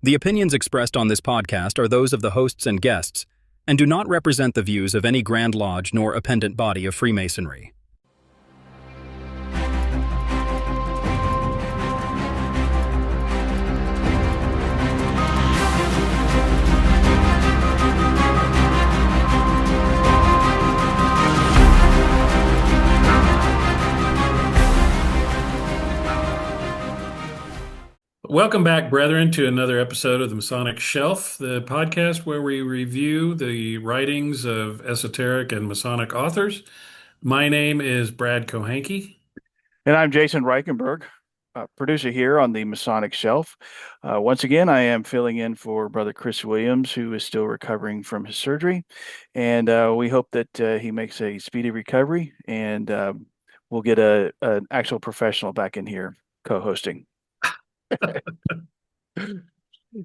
The opinions expressed on this podcast are those of the hosts and guests, and do not represent the views of any Grand Lodge nor appendant body of Freemasonry. Welcome back, brethren, to another episode of the Masonic Shelf, the podcast where we review the writings of esoteric and Masonic authors. My name is Brad Kohanke. And I'm Jason Reichenberg, producer here on the Masonic Shelf. Once again, I am filling in for Brother Chris Williams, who is still recovering from his surgery. And we hope that he makes a speedy recovery and we'll get an actual professional back in here co-hosting.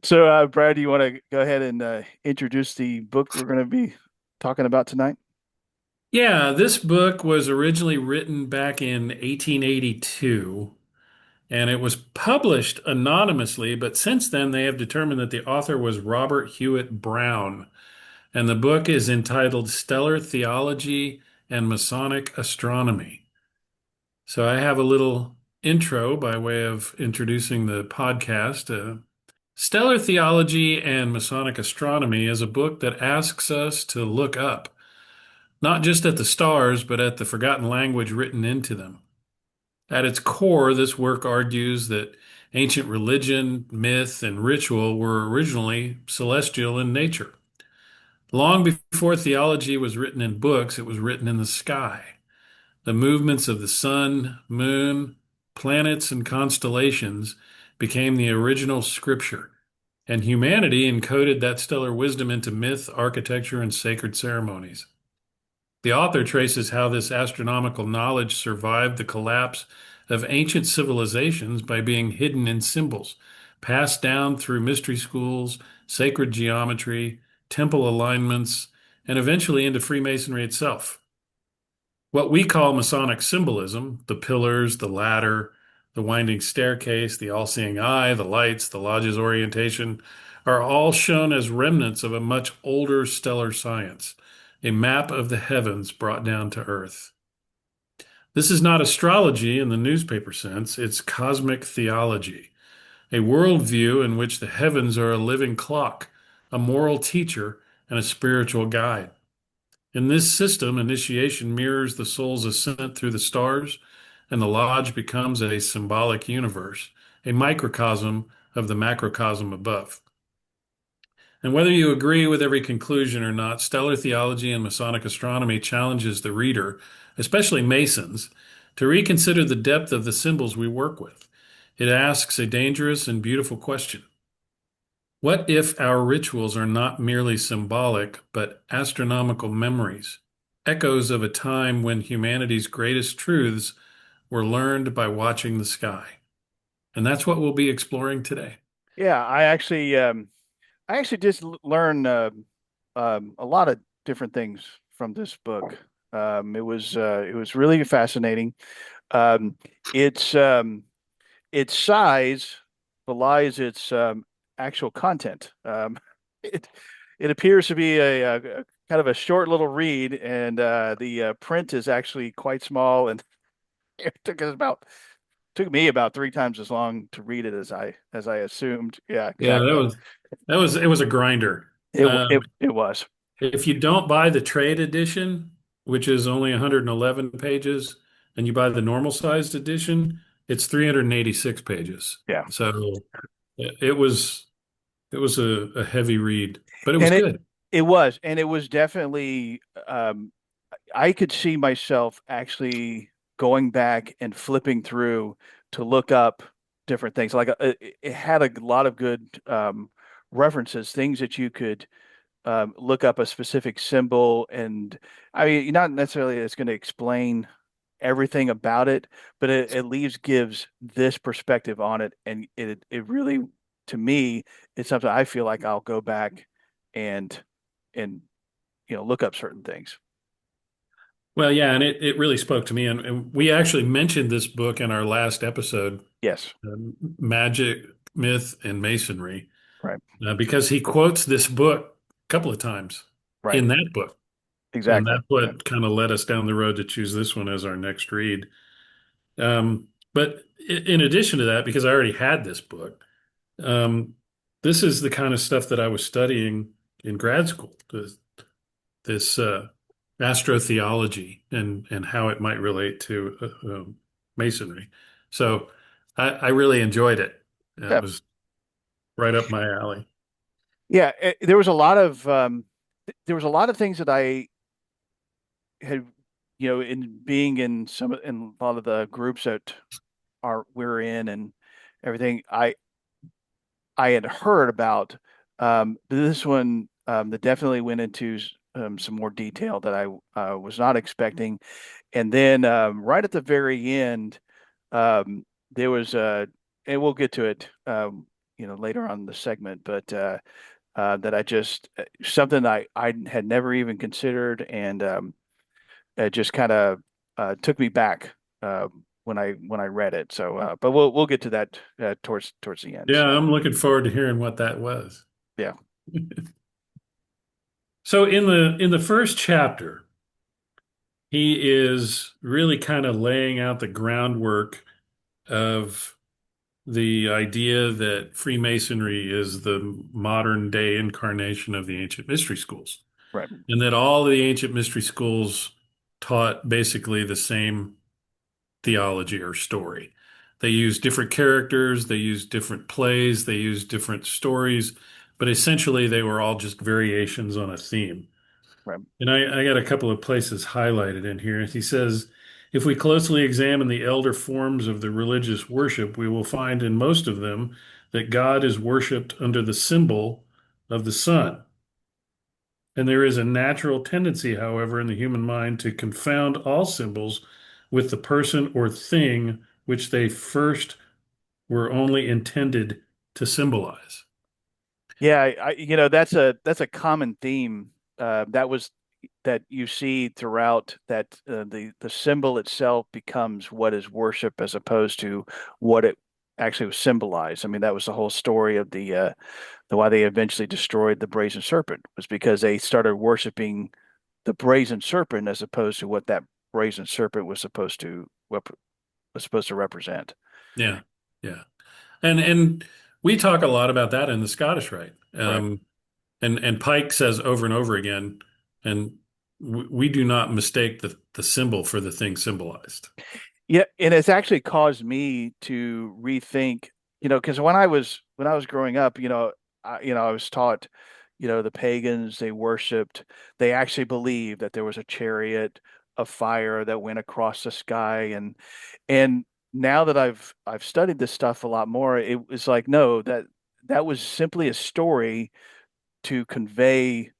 So, Brad, do you want to go ahead and introduce the book we're going to be talking about tonight? Yeah, this book was originally written back in 1882, and it was published anonymously, but since then they have determined that the author was Robert Hewitt Brown, and the book is entitled Stellar Theology and Masonic Astronomy. So I have a little intro by way of introducing the podcast. Stellar Theology and Masonic Astronomy is a book that asks us to look up, not just at the stars, but at the forgotten language written into them. At its core, this work argues that ancient religion, myth, and ritual were originally celestial in nature. Long before theology was written in books, it was written in the sky. The movements of the sun, moon, planets, and constellations became the original scripture, and humanity encoded that stellar wisdom into myth, architecture, and sacred ceremonies. The author traces how this astronomical knowledge survived the collapse of ancient civilizations by being hidden in symbols, passed down through mystery schools, sacred geometry, temple alignments, and eventually into Freemasonry itself. What we call Masonic symbolism, the pillars, the ladder, the winding staircase, the all-seeing eye, the lights, the lodge's orientation, are all shown as remnants of a much older stellar science, a map of the heavens brought down to earth. This is not astrology in the newspaper sense, it's cosmic theology, a worldview in which the heavens are a living clock, a moral teacher, and a spiritual guide. In this system, initiation mirrors the soul's ascent through the stars, and the lodge becomes a symbolic universe, a microcosm of the macrocosm above. And whether you agree with every conclusion or not, stellar theology and Masonic astronomy challenges the reader, especially Masons, to reconsider the depth of the symbols we work with. It asks a dangerous and beautiful question. What if our rituals are not merely symbolic, but astronomical memories, echoes of a time when humanity's greatest truths were learned by watching the sky? And that's what we'll be exploring today. Yeah, I actually just learned a lot of different things from this book. It was really fascinating. Um, its its size belies its actual content. It it appears to be a kind of a short little read, and the print is actually quite small, and it took me about three times as long to read it as I assumed. Yeah, Yeah, exactly. it was a grinder. It w- Um, it it was. if you don't buy the trade edition, which is only 111 pages, and you buy the normal sized edition, it's 386 pages. Yeah. So it was a heavy read, but it was And good. it was definitely I could see myself actually going back and flipping through to look up different things. Like it had a lot of good references, things that you could look up a specific symbol, and I mean, not necessarily it's going to explain everything about it, but it at least gives this perspective on it, and it really, to me, it's something I feel like I'll go back and and look up certain things. Well, yeah, and it really spoke to me. And we actually mentioned this book in our last episode, Yes. Magic, Myth, and Masonry. Right. because he quotes this book a couple of times Right. in that book. And Exactly. that's Yeah. what kind of led us down the road to choose this one as our next read. But in addition to that, because I already had this book, um, this is the kind of stuff that I was studying in grad school, this astrotheology and how it might relate to Masonry. So I really enjoyed it. It Yeah. was right up my alley. Yeah. There was a lot of things that I had, in being in a lot of the groups that we're in and everything, I had heard about. But this one that definitely went into some more detail that I was not expecting. And then right at the very end, there was and we'll get to it, later on in the segment, but that I just something I had never even considered, and it just kind of took me back when I read it. So, but we'll get to that towards the end. Yeah, So, I'm looking forward to hearing what that was. yeah, So in the first chapter, he is really kind of laying out the groundwork of the idea that Freemasonry is the modern day incarnation of the ancient mystery schools, right, and that all of the ancient mystery schools taught basically the same theology or story. They use different characters, they use different plays, they use different stories, but essentially they were all just variations on a theme. right. And I got a couple of places highlighted in here. He says, if we closely examine the elder forms of the religious worship, we will find in most of them that God is worshiped under the symbol of the sun. And there is a natural tendency, however, in the human mind to confound all symbols with the person or thing which they first were only intended to symbolize. Yeah, that's a common theme that you see throughout that the symbol itself becomes what is worship as opposed to what it actually was symbolized. I mean, that was the whole story of the why they eventually destroyed the brazen serpent was because they started worshiping the brazen serpent as opposed to what that brazen serpent was supposed to represent. Yeah, yeah. And we talk a lot about that in the Scottish Rite. Right. And Pike says over and over again, and we do not mistake the symbol for the thing symbolized. Yeah, and it's actually caused me to rethink, because when I was growing up, I was taught, the pagans they actually believed that there was a chariot of fire that went across the sky, and now that I've studied this stuff a lot more, it was like, no, that was simply a story to convey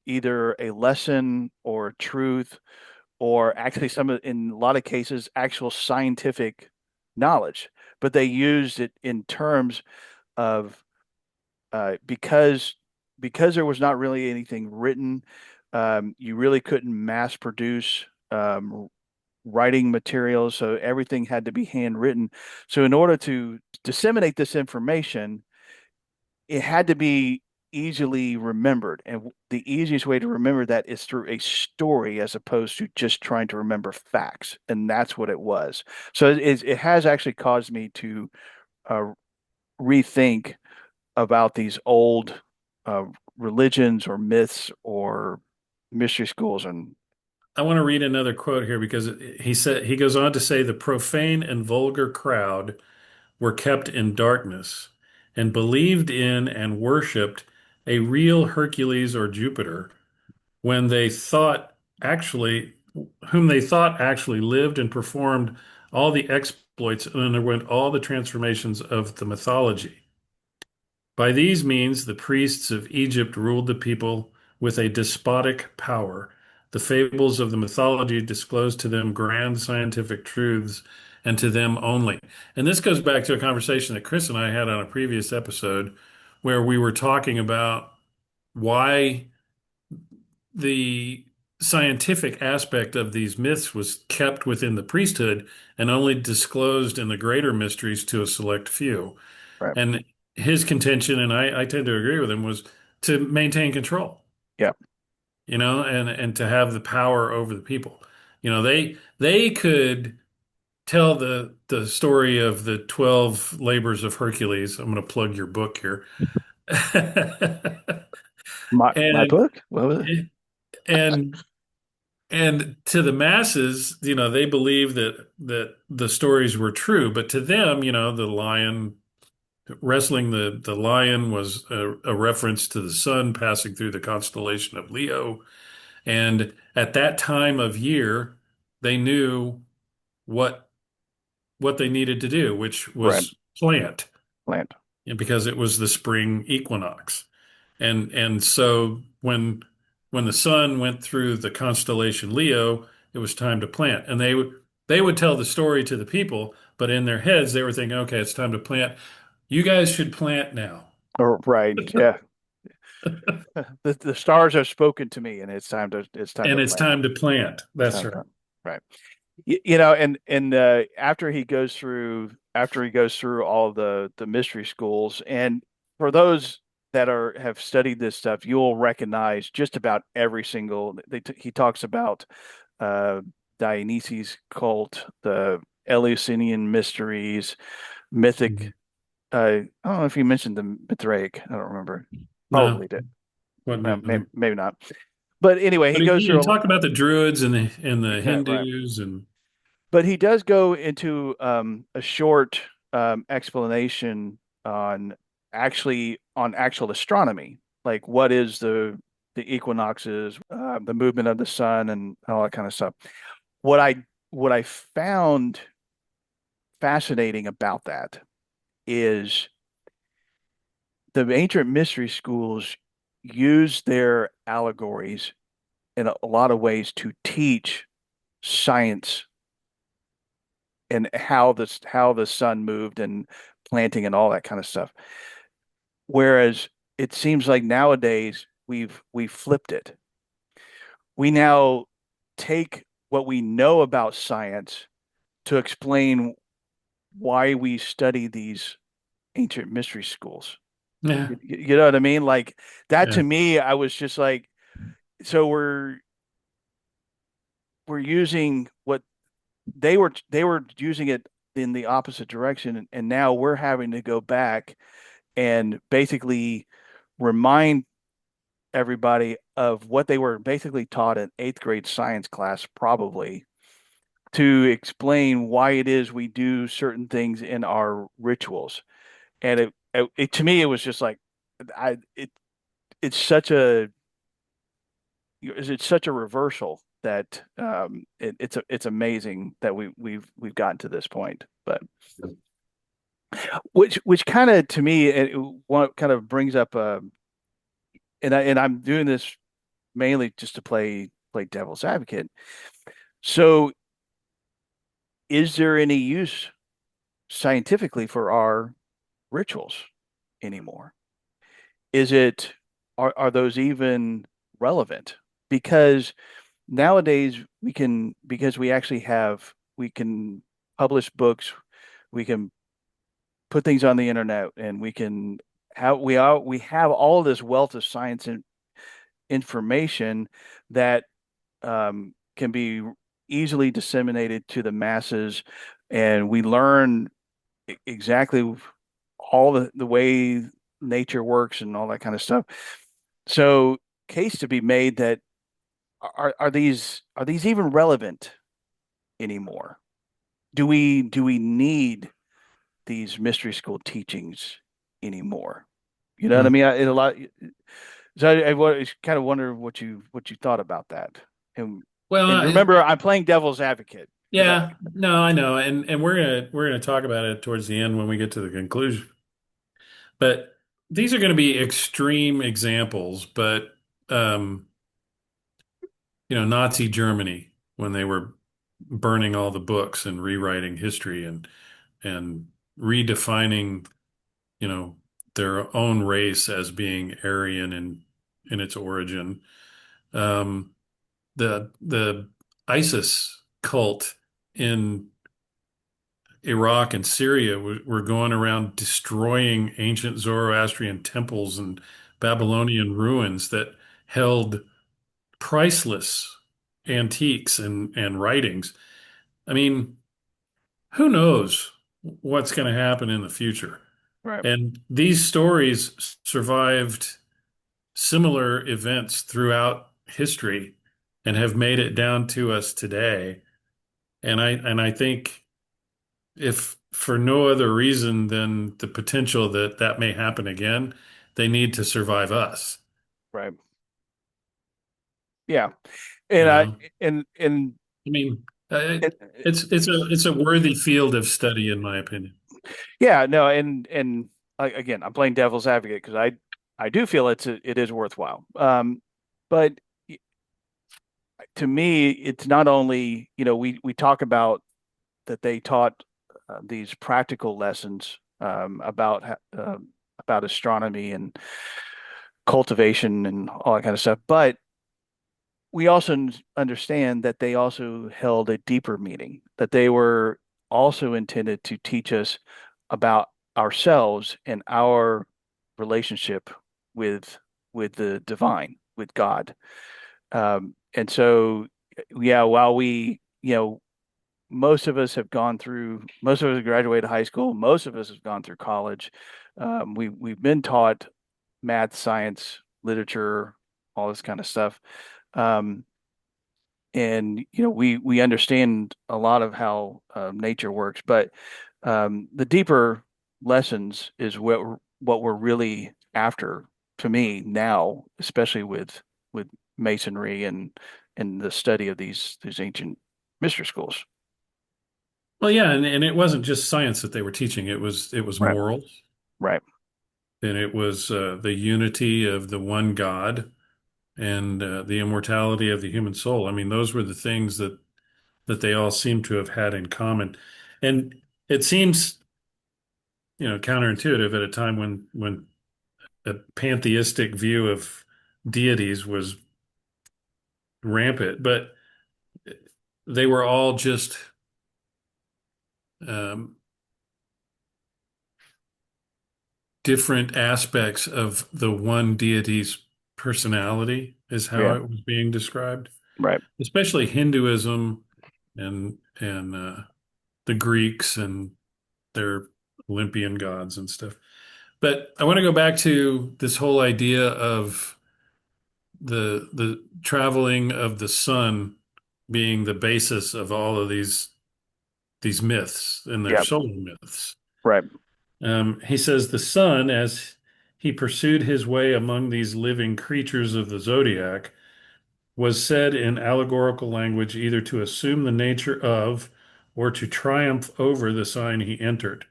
either a lesson or truth or actually in a lot of cases actual scientific knowledge, but they used it in terms of because there was not really anything written. You really couldn't mass produce writing materials, so everything had to be handwritten. So in order to disseminate this information, it had to be easily remembered. And the easiest way to remember that is through a story as opposed to just trying to remember facts. And that's what it was. So it has actually caused me to uh, rethink about these old uh, religions or myths or mystery schools. And I want to read another quote here because he goes on to say the profane and vulgar crowd were kept in darkness and believed in and worshipped a real Hercules or Jupiter when they thought actually whom they thought actually lived and performed all the exploits and underwent all the transformations of the mythology. By these means, the priests of Egypt ruled the people with a despotic power. The fables of the mythology disclosed to them grand scientific truths and to them only. And this goes back to a conversation that Chris and I had on a previous episode where we were talking about why the scientific aspect of these myths was kept within the priesthood and only disclosed in the greater mysteries to a select few. right, And his contention, and I tend to agree with him, was to maintain control, Yeah. and to have the power over the people. They could tell the story of the 12 labors of Hercules. I'm going to plug your book here. My And book? What was it? and and to the masses, they believe that the stories were true, but to them, the lion wrestling the lion was a reference to the sun passing through the constellation of Leo. And at that time of year, they knew what what they needed to do, which Right. was plant, Land. and because it was the spring equinox. And so when the sun went through the constellation Leo, it was time to plant. And they would tell the story to the people, but in their heads they were thinking, okay, it's time to plant. You guys should plant now. Or right. Yeah. The stars have spoken to me, and it's time And to it's plant. time to plant. It's That's time to right. plant. Right. And after he goes through all the mystery schools, and for those that are have studied this stuff, you'll recognize just about every single. He talks about uh, Dionysus cult, the Eleusinian mysteries, mythic. Mhm. I don't know if you mentioned the Mithraic. I don't remember. No, Probably did. wasn't No, it? No. maybe not. But anyway, he But he, goes he through. talked about the Druids and the Right. Hindus and But he does go into a short explanation on on actual astronomy, like what is the equinoxes, the movement of the sun, and all that kind of stuff. What I what I found fascinating about that is the ancient mystery schools use their allegories in a lot of ways to teach science and how the sun moved and planting and all that kind of stuff. Whereas it seems like nowadays we've flipped it. We now take what we know about science to explain why we study these ancient mystery schools. yeah, You know what I mean? Like that yeah, to me, I was just like, so we're using what they were using it in the opposite direction, and now we're having to go back and basically remind everybody of what they were basically taught in eighth grade science class, probably to explain why it is we do certain things in our rituals. And to me, it was just like, it's such a it's such a reversal that it's amazing that we've gotten to this point. But which kind of to me what kind of brings up I'm doing this mainly just to play devil's advocate. So, is there any use scientifically for our rituals anymore? Is it are those even relevant? Because nowadays because we can publish books, we can put things on the internet, and we have all this wealth of science and information that can be easily disseminated to the masses, and we learn exactly all the way nature works and all that kind of stuff. So, case to be made that are these even relevant anymore? Do we need these mystery school teachings anymore? You know what I mm. mean? A lot. So I kind of wonder what you thought about that. And Well, and remember, I'm playing devil's advocate because I yeah, no, I know, and we're gonna talk about it towards the end when we get to the conclusion. But these are going to be extreme examples, but um, Nazi Germany when they were burning all the books and rewriting history and redefining, you know, their own race as being Aryan in its origin. Um, the ISIS cult in Iraq and Syria were going around destroying ancient Zoroastrian temples and Babylonian ruins that held priceless antiques and writings. I mean, who knows what's going to happen in the future? Right. And these stories survived similar events throughout history and have made it down to us today. And I think if for no other reason than the potential that that may happen again, they need to survive us, Right. Yeah. you And I know? and I mean, it, it's a worthy field of study, in my opinion. yeah, no, and again, I'm playing devil's advocate because I do feel it is worthwhile. But to me, it's not only, we talk about that they taught these practical lessons about astronomy and cultivation and all that kind of stuff, but we also understand that they also held a deeper meaning, that they were also intended to teach us about ourselves and our relationship with the divine, with God. And so, yeah, while most of us have graduated high school, most of us have gone through college. We've been taught math, science, literature, all this kind of stuff. Um, and we understand a lot of how nature works, but the deeper lessons is what we're really after, to me now, especially with masonry and the study of these ancient mystery schools. Well, yeah, and it wasn't just science that they were teaching. It was Right, morals, right, and it was the unity of the one God and the immortality of the human soul. I mean, those were the things that they all seem to have had in common. And it seems, counterintuitive at a time when a pantheistic view of deities was rampant, but they were all just um, different aspects of the one deity's personality, is how yeah, it was being described, right, especially Hinduism and the Greeks and their Olympian gods and stuff. But I want to go back to this whole idea of the traveling of the sun being the basis of all of these myths and their yeah, solar myths. right, He says the sun, as he pursued his way among these living creatures of the zodiac, was said in allegorical language either to assume the nature of or to triumph over the sign he entered.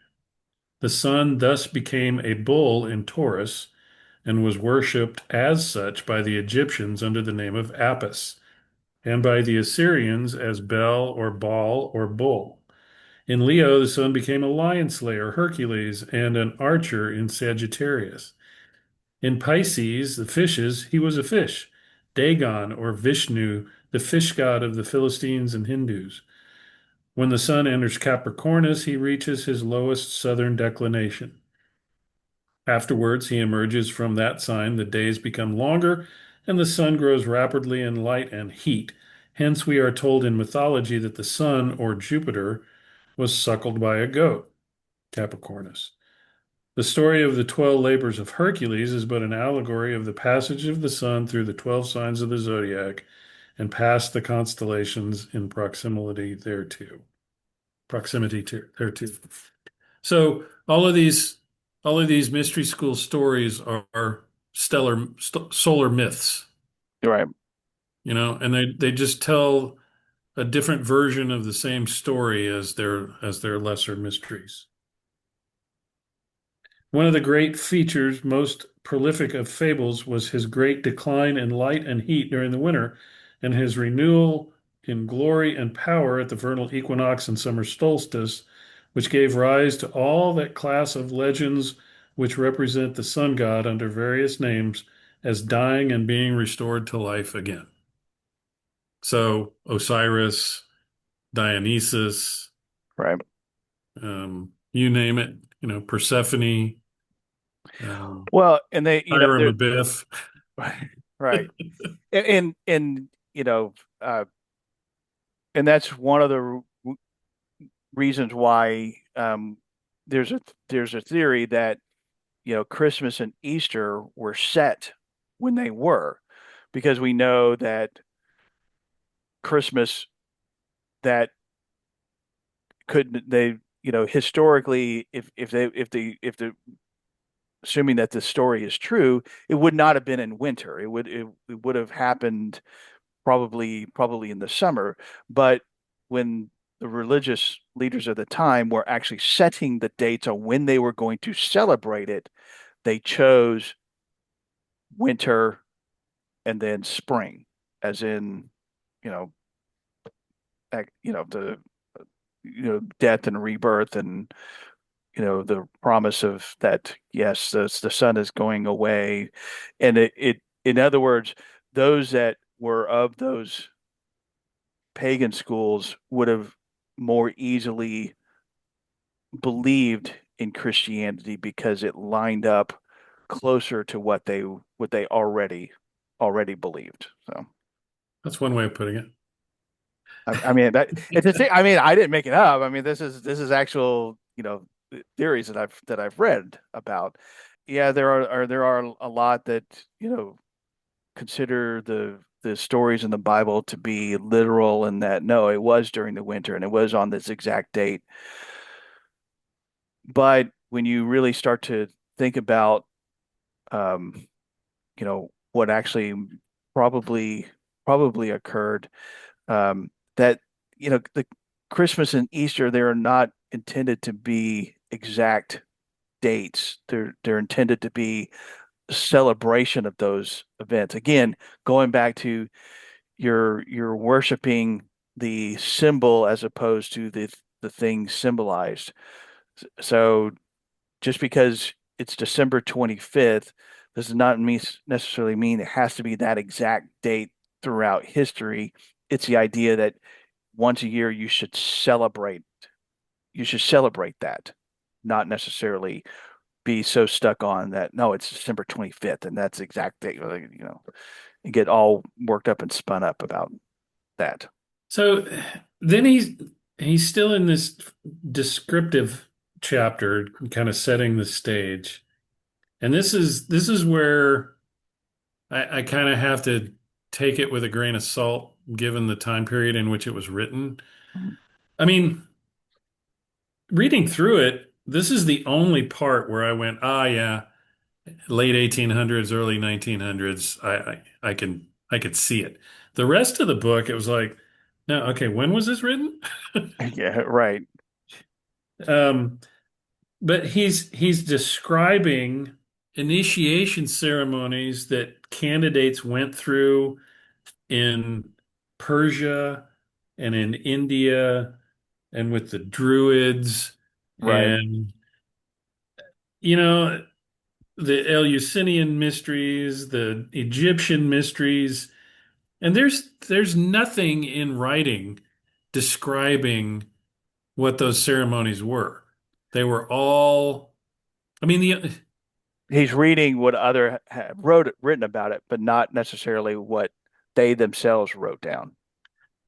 The sun thus became a bull in Taurus and was worshipped as such by the Egyptians under the name of Apis, and by the Assyrians as Bel or Baal or Bull. In Leo, the sun became a lion slayer, Hercules, and an archer in Sagittarius. In Pisces, the fishes, he was a fish, Dagon or Vishnu, the fish god of the Philistines and Hindus. When the sun enters Capricornus, he reaches his lowest southern declination. Afterwards, he emerges from that sign, the days become longer, and the sun grows rapidly in light and heat. Hence, we are told in mythology that the sun, or Jupiter, was suckled by a goat, Capricornus. The story of the 12 labors of Hercules is but an allegory of the passage of the sun through the 12 signs of the zodiac and past the constellations in proximity thereto. Thereto. So all of these mystery school stories are solar myths, right. and they just tell a different version of the same story as their lesser mysteries. One of the great features, most prolific of fables, was his great decline in light and heat during the winter, and his renewal in glory and power at the vernal equinox and summer solstice, which gave rise to all that class of legends which represent the sun god under various names as dying and being restored to life again. So Osiris, Dionysus, Right. you name it, Persephone, Well, and they, Hiram they're Abiff. right. And uh, and that's one of the reasons why there's a theory that Christmas and Easter were set when they were, because we know that Christmas, that could they historically, if the assuming that the story is true, it would not have been in winter. It would have happened probably in the summer. But when the religious leaders of the time were actually setting the dates on when they were going to celebrate it, they chose winter and then spring, as in, you know, the death and rebirth, and the promise of that, yes, the sun is going away. And it in other words, those that were of those pagan schools would have more easily believed in Christianity because it lined up closer to what they already believed. So That's one way of putting it. I mean that it's a thing. I mean, I didn't make it up. I mean, this is actual, theories that I've read about. Yeah, there are a lot that, consider the stories in the Bible to be literal, and that no, it was during the winter and it was on this exact date. But when you really start to think about, um, what actually probably probably occurred, that the Christmas and Easter, they're not intended to be exact dates. They're intended to be a celebration of those events. Again, going back to you're worshiping the symbol as opposed to the thing symbolized. So just because it's December 25th does not necessarily mean it has to be that exact date throughout history. It's the idea that once a year you should celebrate that, not necessarily be so stuck on that. No, it's December 25th, and that's the exact date. And get all worked up and spun up about that. So then he's still in this descriptive chapter, kind of setting the stage. And this is where I kind of have to take it with a grain of salt, given the time period in which it was written. I mean, reading through it, this is the only part where I went, ah, yeah, late 1800s, early 1900s. I could see it. The rest of the book, it was like, no, okay, when was this written? Yeah, right. Um, but he's describing initiation ceremonies that candidates went through in Persia and in India and with the Druids Right. and you know the Eleusinian mysteries, the Egyptian mysteries, and there's nothing in writing describing what those ceremonies were. They were all, I mean, He's reading what other written about it, but not necessarily what they themselves wrote down.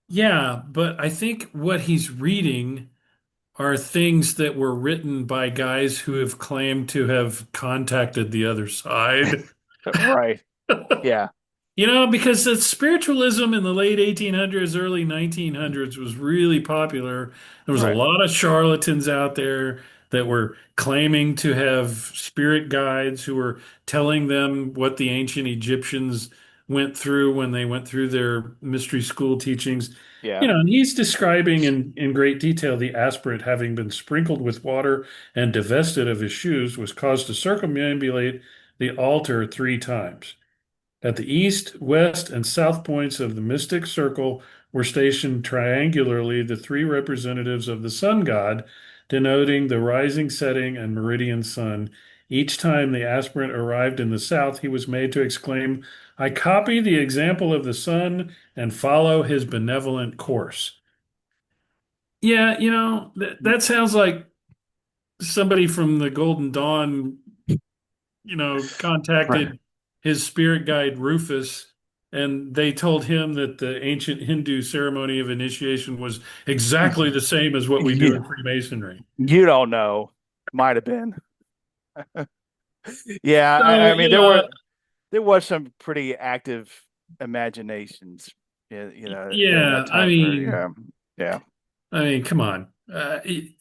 yeah, but I think what he's reading are things that were written by guys who have claimed to have contacted the other side. Right. Yeah. Because the spiritualism in the late 1800s, early 1900s was really popular. There was a Right. lot of charlatans out there that were claiming to have spirit guides who were telling them what the ancient Egyptians went through when they went through their mystery school teachings. Yeah. And he's describing in great detail the aspirant having been sprinkled with water and divested of his shoes was caused to circumambulate the altar 3 times. At the east, west, and south points of the mystic circle were stationed triangularly the 3 representatives of the sun god, denoting the rising, setting, and meridian sun. Each time the aspirant arrived in the south, he was made to exclaim, I copy the example of the sun and follow his benevolent course. Yeah, that sounds like somebody from the Golden Dawn, Right. contacted his spirit guide Rufus, and they told him that the ancient Hindu ceremony of initiation was exactly the same as what we do in You, Freemasonry. you don't know. Might have been. Yeah, So, I mean there was some pretty active imaginations, during yeah, that time period. Yeah. I mean, come on.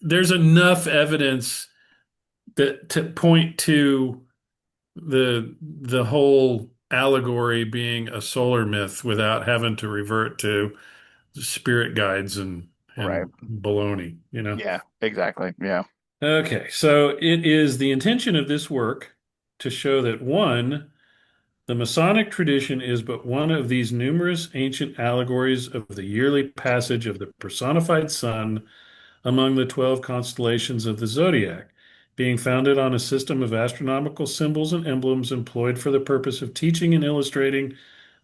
There's enough evidence that to point to the whole allegory being a solar myth without having to revert to spirit guides Right. and baloney. Yeah, exactly. Yeah. Okay, so it is the intention of this work to show that one, the Masonic tradition is but one of these numerous ancient allegories of the yearly passage of the personified sun among the 12 constellations of the Zodiac, being founded on a system of astronomical symbols and emblems employed for the purpose of teaching and illustrating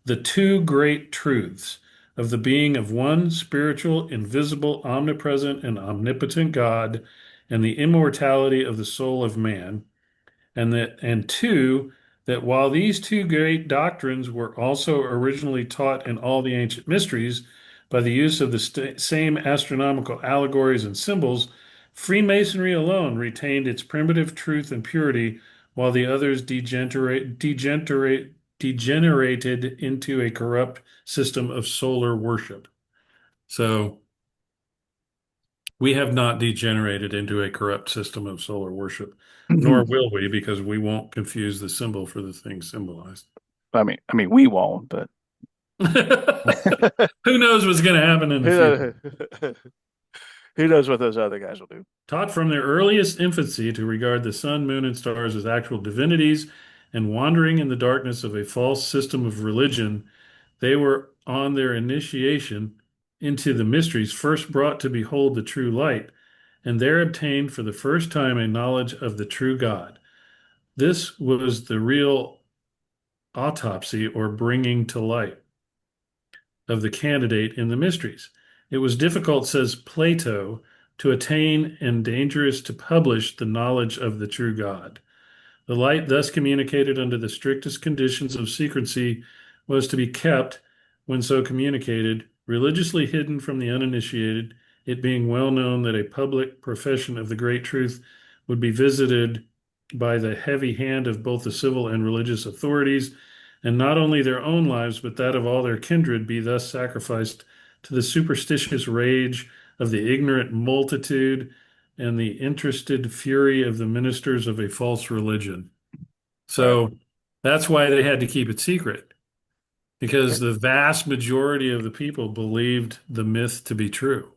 the two great truths of the being of one spiritual, invisible, omnipresent, and omnipotent God, and the immortality of the soul of man, and two, that while these two great doctrines were also originally taught in all the ancient mysteries by the use of the same astronomical allegories and symbols, Freemasonry alone retained its primitive truth and purity, while the others degenerated into a corrupt system of solar worship. So we have not degenerated into a corrupt system of solar worship, nor will we, because we won't confuse the symbol for the thing symbolized. I mean, we won't, but Who knows what's going to happen in the who future? knows, who knows what those other guys will do? Taught from their earliest infancy to regard the sun, moon, and stars as actual divinities, and wandering in the darkness of a false system of religion, they were on their initiation into the mysteries first brought to behold the true light, and there obtained for the first time a knowledge of the true God. This was the real autopsy or bringing to light of the candidate in the mysteries. It was difficult, says Plato, to attain and dangerous to publish the knowledge of the true God. The light thus communicated under the strictest conditions of secrecy was to be kept, when so communicated, religiously hidden from the uninitiated, it being well known that a public profession of the great truth would be visited by the heavy hand of both the civil and religious authorities, and not only their own lives, but that of all their kindred be thus sacrificed to the superstitious rage of the ignorant multitude and the interested fury of the ministers of a false religion. Right. So that's why they had to keep it secret, because the vast majority of the people believed the myth to be true.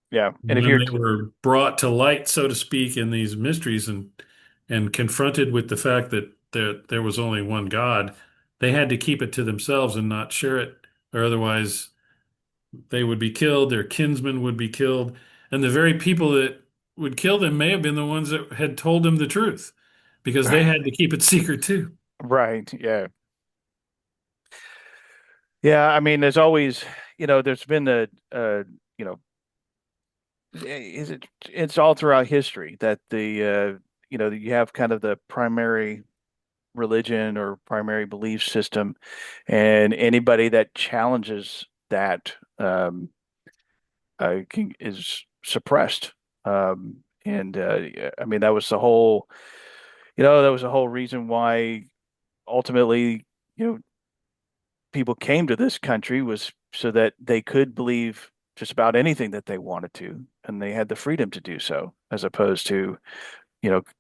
Yeah. And if When you're they were brought to light, so to speak, in these mysteries and confronted with the fact that there was only one God, they had to keep it to themselves and not share it, or otherwise they would be killed, their kinsmen would be killed, and the very people that would kill them may have been the ones that had told them the truth, because they had to keep it secret too. right, yeah. Yeah, I mean, there's always, there's been you know, it's all throughout history that you have kind of the primary religion or primary belief system, and anybody that challenges that is suppressed. And yeah, I mean, that was the whole reason why ultimately, you know, people came to this country was so that they could believe just about anything that they wanted to, and they had the freedom to do so, as opposed to,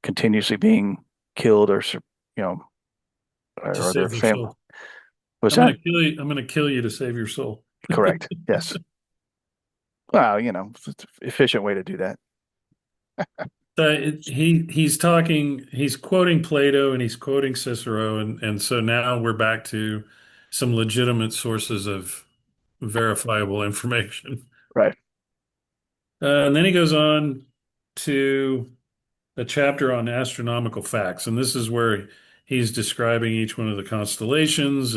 continuously being killed you know, To or their save their family. soul. Was I'm going that to kill you. I'm going to kill you to save your soul. correct? Yes. Well, it's an efficient way to do that. He's quoting Plato and he's quoting Cicero, and so now we're back to some legitimate sources of verifiable information. Right. And then he goes on to a chapter on astronomical facts, and this is where he's describing each one of the constellations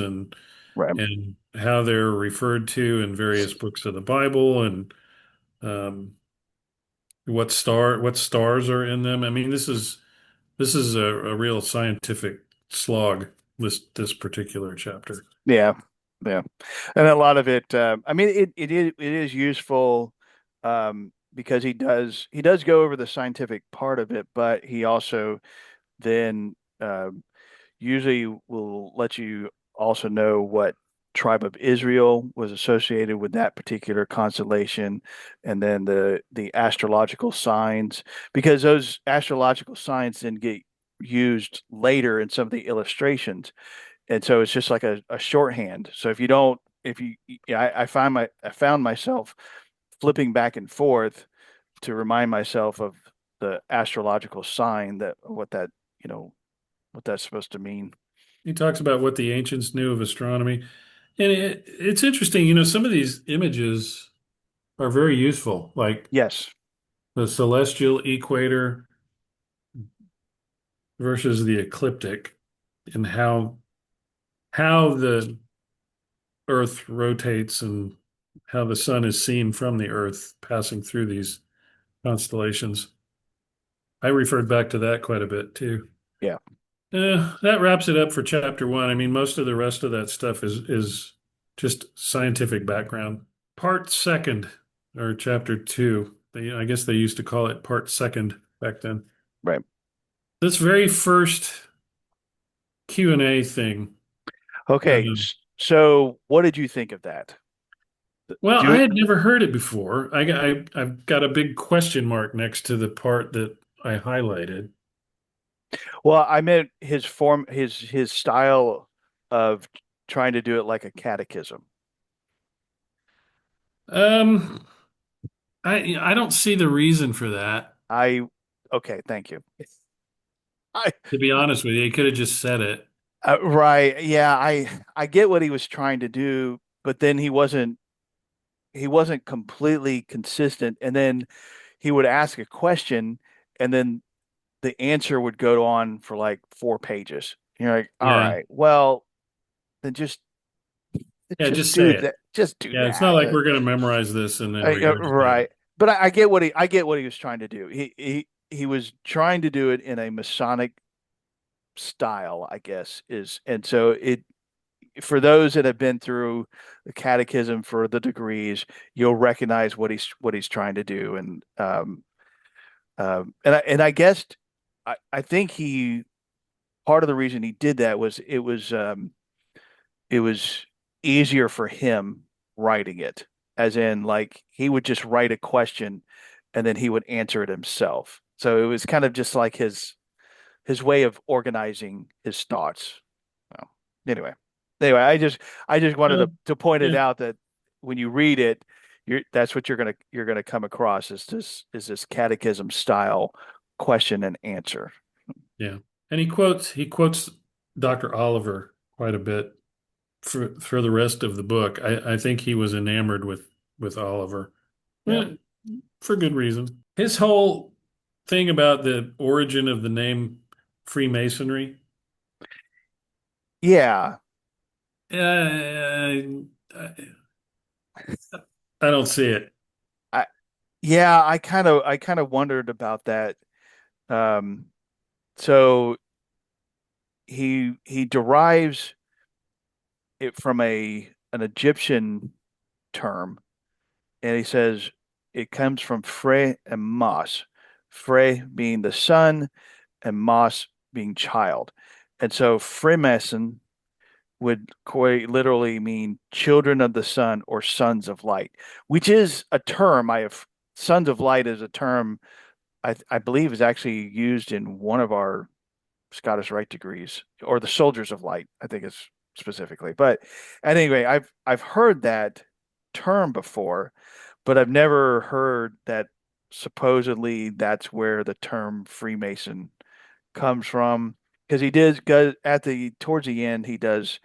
Right. and how they're referred to in various books of the Bible, and um, what stars are in them. I mean, this is a real scientific slog, this particular chapter. Yeah, yeah, and a lot of it. I mean, it is useful because he does go over the scientific part of it, but he also then usually will let you also know what tribe of Israel was associated with that particular constellation, and then the astrological signs, because those astrological signs then get used later in some of the illustrations, and so it's just like a shorthand. So if you don't, if you, yeah, I found myself flipping back and forth to remind myself of the astrological sign, that what that, you know, what that's supposed to mean. He talks about what the ancients knew of astronomy. And it's interesting, some of these images are very useful, like Yes. the celestial equator versus the ecliptic, and how the Earth rotates and how the sun is seen from the Earth passing through these constellations. I referred back to that quite a bit too. Yeah. That wraps it up for chapter one. I mean, most of the rest of that stuff is just scientific background. Part second, or chapter two. I guess they used to call it part second back then. Right. This very first Q&A thing. Okay. um, So what did you think of that? well, I Do had never heard it before. I've got a big question mark next to the part that I highlighted. Well, I meant his form, his style of trying to do it like a catechism. Um, I don't see the reason for that. I okay, thank you. I, To be honest with you, he could have just said it. right, yeah, I get what he was trying to do, but then he wasn't completely consistent, and then he would ask a question, and then the answer would go on for like 4 pages. You're like, all Yeah. right, well, then Yeah, just just say do it. that. Just do Yeah, it's not that. like we're going to memorize this and then regurgitate it. Right. But I get what he was trying to do. He was trying to do it in a Masonic style, I guess, and so it, for those that have been through the catechism for the degrees, you'll recognize what he's trying to do. And I guess I think he part of the reason he did that was it was easier for him writing it, as in like he would just write a question and then he would answer it himself. So it was kind of just like his way of organizing his thoughts. Well, anyway, I just wanted Uh, to point it yeah, out that when you read it, that's what you're gonna come across, is this catechism style question and answer. yeah. And he quotes Dr. Oliver quite a bit for the rest of the book. I think he was enamored with Oliver. Yeah. Eh, for good reason. His whole thing about the origin of the name Freemasonry, Yeah. I, I don't see it. I yeah, I kind of wondered about that. Um, so he derives it from an Egyptian term, and he says it comes from Fre and Mas, Fre being the sun and Mas being child. And so Freemason would quite literally mean children of the sun or sons of light, which is a term I have. Sons of light is a term I believe is actually used in one of our Scottish Rite degrees, or the Soldiers of Light, I think is specifically. But anyway, I've heard that term before, but I've never heard that supposedly that's where the term Freemason comes from. Because he did go at the towards the end, he does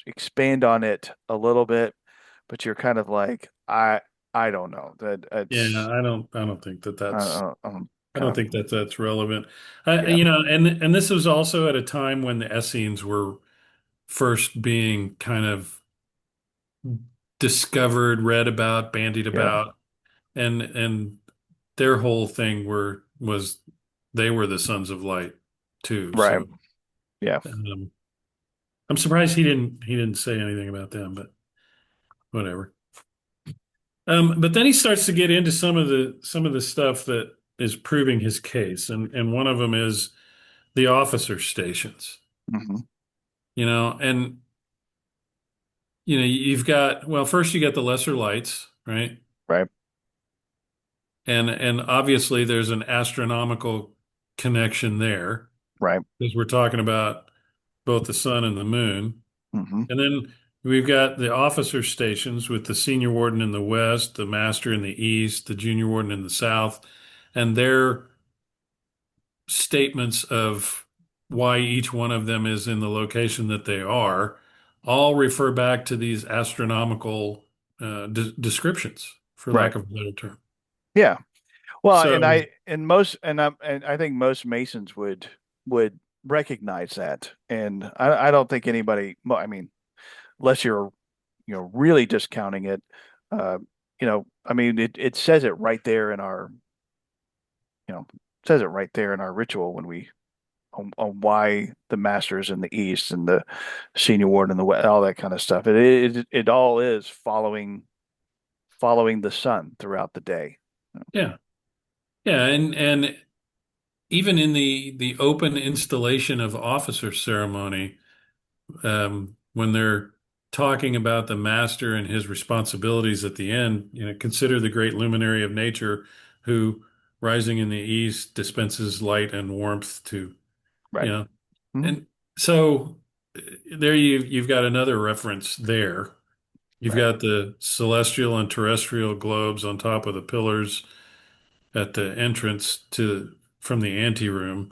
expand on it a little bit, but you're kind of like, I don't know that Yeah, it's I don't think that that's I'm I kind don't of, think that that's relevant. yeah, And this was also at a time when the Essenes were first being kind of discovered, read about, bandied yeah, about, and their whole thing was they were the sons of light too. Right. So Yeah. um, I'm surprised he didn't say anything about them, but whatever. But then he starts to get into some of the stuff that is proving his case, and one of them is the officer stations. Hmm. And you've got, well, first you got the lesser lights, right? Right. And obviously there's an astronomical connection there Right. because we're talking about both the sun and the moon. Hmm. And then we've got the officer stations with the senior warden in the west, the master in the east, the junior warden in the south, and their statements of why each one of them is in the location that they are all refer back to these astronomical descriptions, for Right. lack of a better term. Yeah. Well, So, and I think most Masons would recognize that, and I don't think anybody. Well, I mean, unless you're really discounting it, I mean, it says it right there in our says it right there in our ritual when we on why the masters in the east and the senior ward in the west, all that kind of stuff. It all is following the sun throughout the day. yeah, yeah, and even in the open installation of officer ceremony, when they're talking about the master and his responsibilities at the end, consider the great luminary of nature who, rising in the east, dispenses light and warmth to, you Right. know, Mhm. and so there you've got another reference there. You've Right. got the celestial and terrestrial globes on top of the pillars at the entrance to from the anteroom,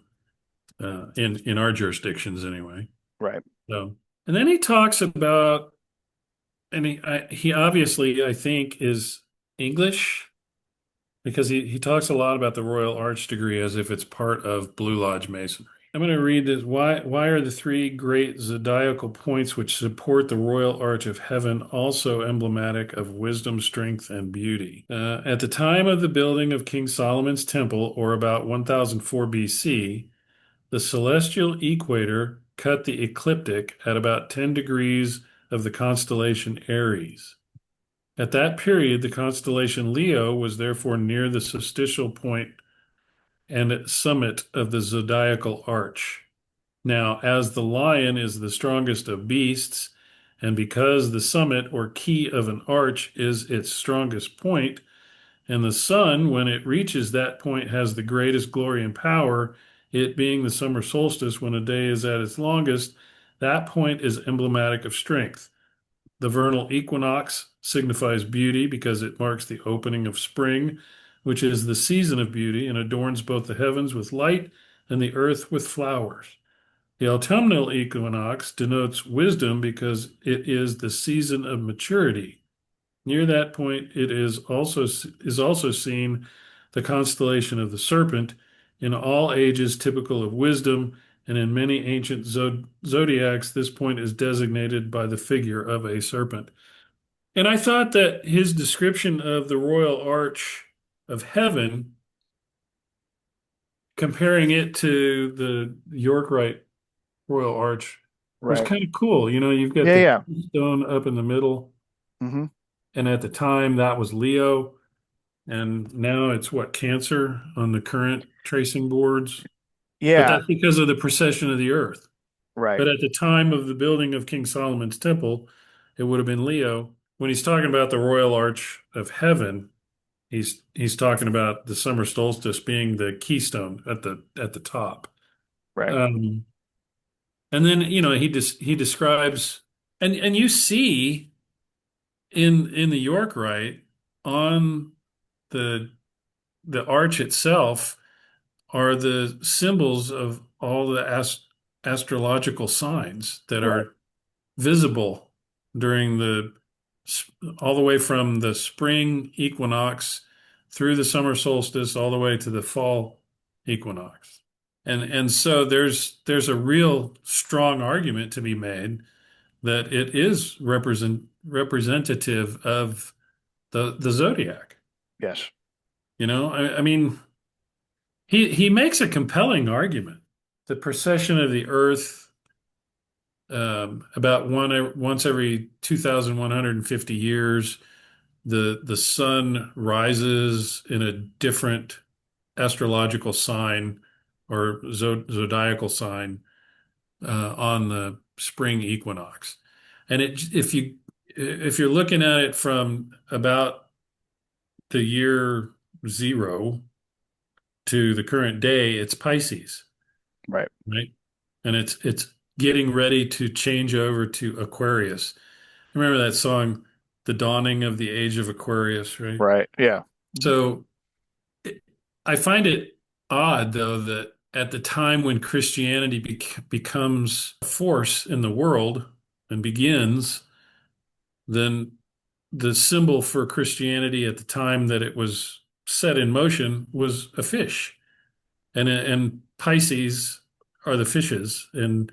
in our jurisdictions anyway. Right. So, and then he talks about, and he obviously, I think, is English because he talks a lot about the Royal Arch degree as if it's part of Blue Lodge Masonry. I'm going to read this. Why are the three great zodiacal points which support the Royal Arch of Heaven also emblematic of wisdom, strength, and beauty? At the time of the building of King Solomon's Temple, or about 1004 BC, the celestial equator cut the ecliptic at about 10 degrees of the constellation Aries. At that period, the constellation Leo was therefore near the solstitial point and summit of the zodiacal arch. Now, as the lion is the strongest of beasts, and because the summit or key of an arch is its strongest point, and the sun, when it reaches that point, has the greatest glory and power, it being the summer solstice when a day is at its longest, that point is emblematic of strength. The vernal equinox signifies beauty because it marks the opening of spring, which is the season of beauty and adorns both the heavens with light and the earth with flowers. The autumnal equinox denotes wisdom because it is the season of maturity. Near that point, it is also seen the constellation of the serpent, in all ages typical of wisdom, and in many ancient zodiacs, this point is designated by the figure of a serpent. And I thought that his description of the Royal Arch of Heaven, comparing it to the York Rite Royal Arch, was Right. kind of cool. You've got Yeah. the Yeah. stone up in the middle, Hmm. and at the time that was Leo. And now it's what, Cancer on the current tracing boards. But Yeah. that's because of the precession of the Earth. Right. But at the time of the building of King Solomon's temple, it would have been Leo. When he's talking about the Royal Arch of Heaven, he's talking about the summer solstice being the keystone at the top. Right. Um, and then he describes, and you see in the York Rite on the the arch itself are the symbols of all the astrological signs that Right. are visible during all the way from the spring equinox through the summer solstice all the way to the fall equinox. And so there's a real strong argument to be made that it is representative of the zodiac. Yes. I mean, he makes a compelling argument. The precession of the Earth, about once every 2,150 years, the sun rises in a different astrological sign or zodiacal sign on the spring equinox. And if you're looking at it from about the year zero to the current day, it's Pisces, Right. right? And it's getting ready to change over to Aquarius. Remember that song, The Dawning of the Age of Aquarius, right? Right. Yeah. So I find it odd, though, that at the time when Christianity becomes a force in the world and begins, then the symbol for Christianity at the time that it was set in motion was a fish, and Pisces are the fishes, and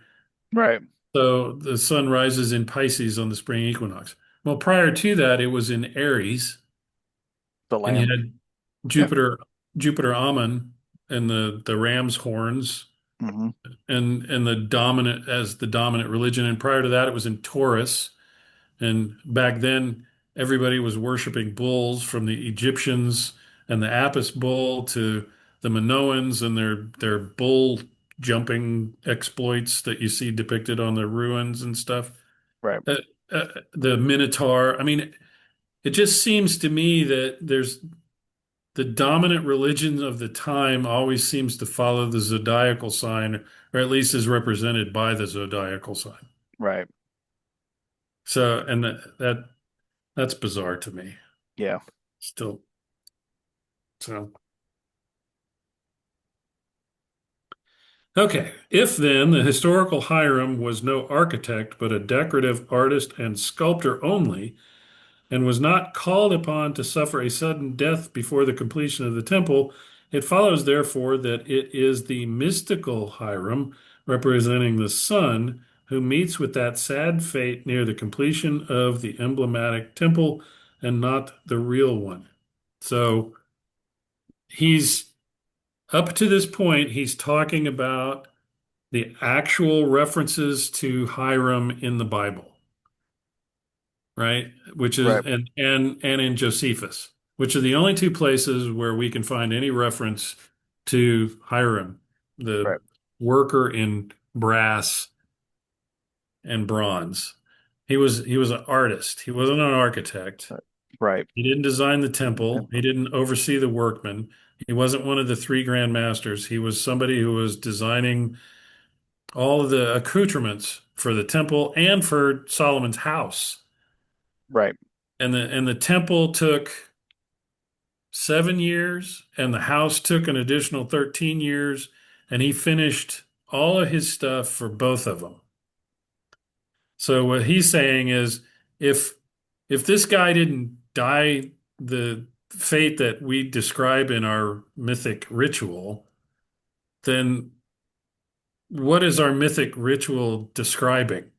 Right. so the sun rises in Pisces on the spring equinox. Well, prior to that, it was in Aries, The and you lamb. had Yeah. Jupiter Ammon and the ram's horns Hmm. and the dominant religion. And prior to that, it was in Taurus. And back then, everybody was worshiping bulls, from the Egyptians and the Apis bull to the Minoans and their bull jumping exploits that you see depicted on the ruins and stuff. Right. Uh, the Minotaur. I mean, it just seems to me that there's the dominant religion of the time always seems to follow the zodiacal sign, or at least is represented by the zodiacal sign. Right. So, and that's bizarre to me Yeah. still. So, okay. If then the historical Hiram was no architect, but a decorative artist and sculptor only, and was not called upon to suffer a sudden death before the completion of the temple, it follows, therefore, that it is the mystical Hiram, representing the sun, who meets with that sad fate near the completion of the emblematic temple and not the real one. So he's up to this point, he's talking about the actual references to Hiram in the Bible, right? Which is Right. and in Josephus, which are the only two places where we can find any reference to Hiram, the Right. worker in brass and bronze. He was an artist. He wasn't an architect. Right. He didn't design the Right. temple. He didn't oversee the workmen. He wasn't one of the three grand masters. He was somebody who was designing all of the accoutrements for the temple and for Solomon's house. Right. And the temple took 7 years, and the house took an additional 13 years, and he finished all of his stuff for both of them. So what he's saying is, if if this guy didn't die the fate that we describe in our mythic ritual, then what is our mythic ritual describing?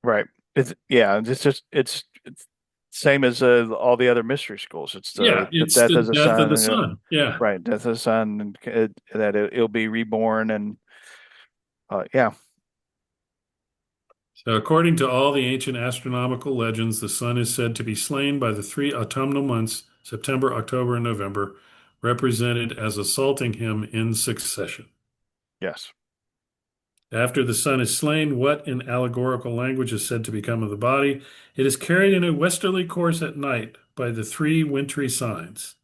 Right. It's same as all the other mystery schools. It's Yeah, the it's death the of the death of sun, the sun. Yeah. right, death of the sun, and it'll be reborn, and yeah. So, according to all the ancient astronomical legends, the sun is said to be slain by the three autumnal months, September, October, and November, represented as assaulting him in succession. Yes. After the sun is slain, what in allegorical language is said to become of the body? It is carried in a westerly course at night by the three wintry signs.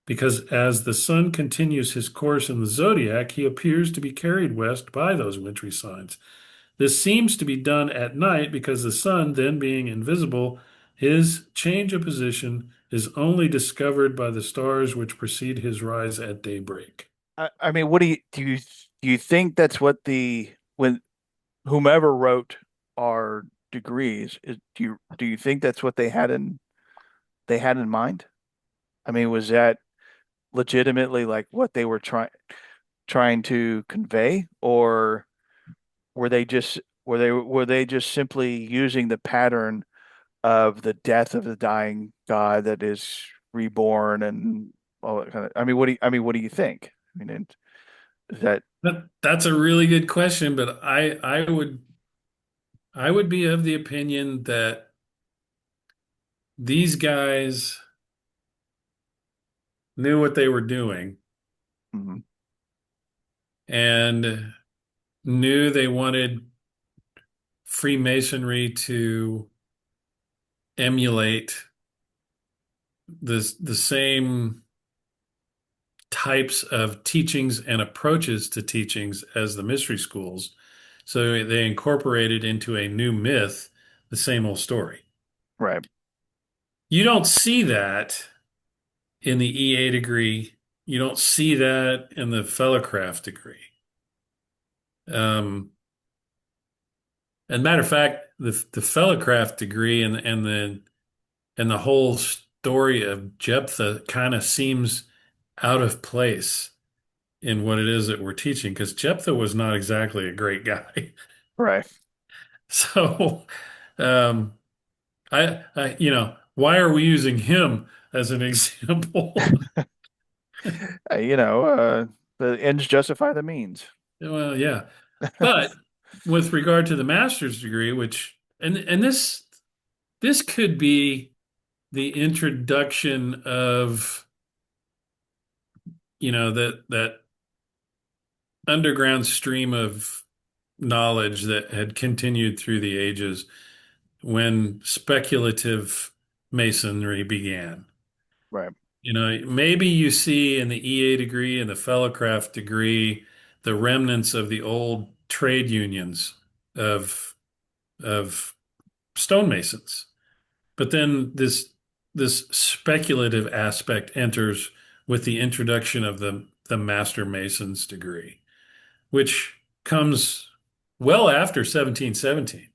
Because as the sun continues his course in the zodiac, he appears to be carried west by those wintry signs. This seems to be done at night because the sun, then being invisible, his change of position is only discovered by the stars which precede his rise at daybreak. I mean, what do you think that's what the when whomever wrote our degrees is do you think that's what they had in mind? I mean, was that legitimately like what they were trying to convey, or were they just simply using the pattern of the death of the dying god that is reborn, and all that kind of. What do you think? I mean, is that That's a really good question, but I would be of the opinion that these guys knew what they were doing mhm, and knew they wanted Freemasonry to emulate the same types of teachings and approaches to teachings as the mystery schools. So they incorporated into a new myth the same old story. right? You don't see that in the EA degree. You don't see that in the fellowcraft degree. And matter of fact, the fellowcraft degree and the whole story of Jephthah kind of seems out of place in what it is that we're teaching, because Jephthah was not exactly a great guy. Right. So, um, why are we using him as an example? You know, the ends justify the means. Well, yeah, but with regard to the master's degree, which and this could be the introduction of that underground stream of knowledge that had continued through the ages when speculative masonry began. Right. Maybe you see in the EA degree and the fellowcraft degree the remnants of the old trade unions of stonemasons. But then this speculative aspect enters with the introduction of the Master Mason's degree, which comes well after 1717.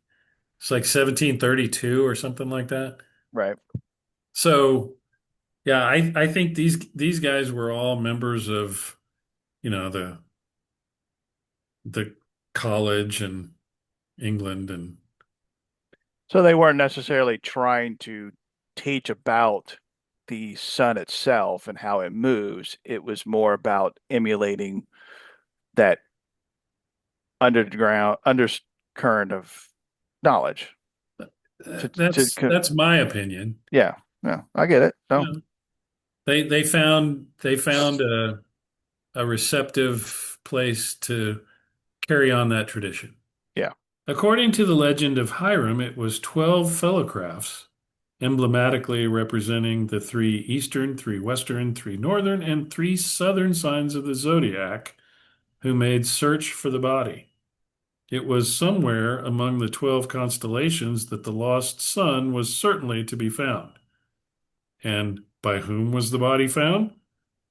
It's like 1732 or something like that. Right. So yeah, I think these guys were all members of, the college and England and So they weren't necessarily trying to teach about the sun itself and how it moves. It was more about emulating that underground undercurrent of knowledge. that's my opinion. Yeah, yeah, I get it. You No, know, they found a receptive place to carry on that tradition. yeah. According to the legend of Hiram, it was 12 fellowcrafts, emblematically representing the three eastern, three western, three northern, and three southern signs of the zodiac, who made search for the body. It was somewhere among the 12 constellations that the lost sun was certainly to be found. And by whom was the body found?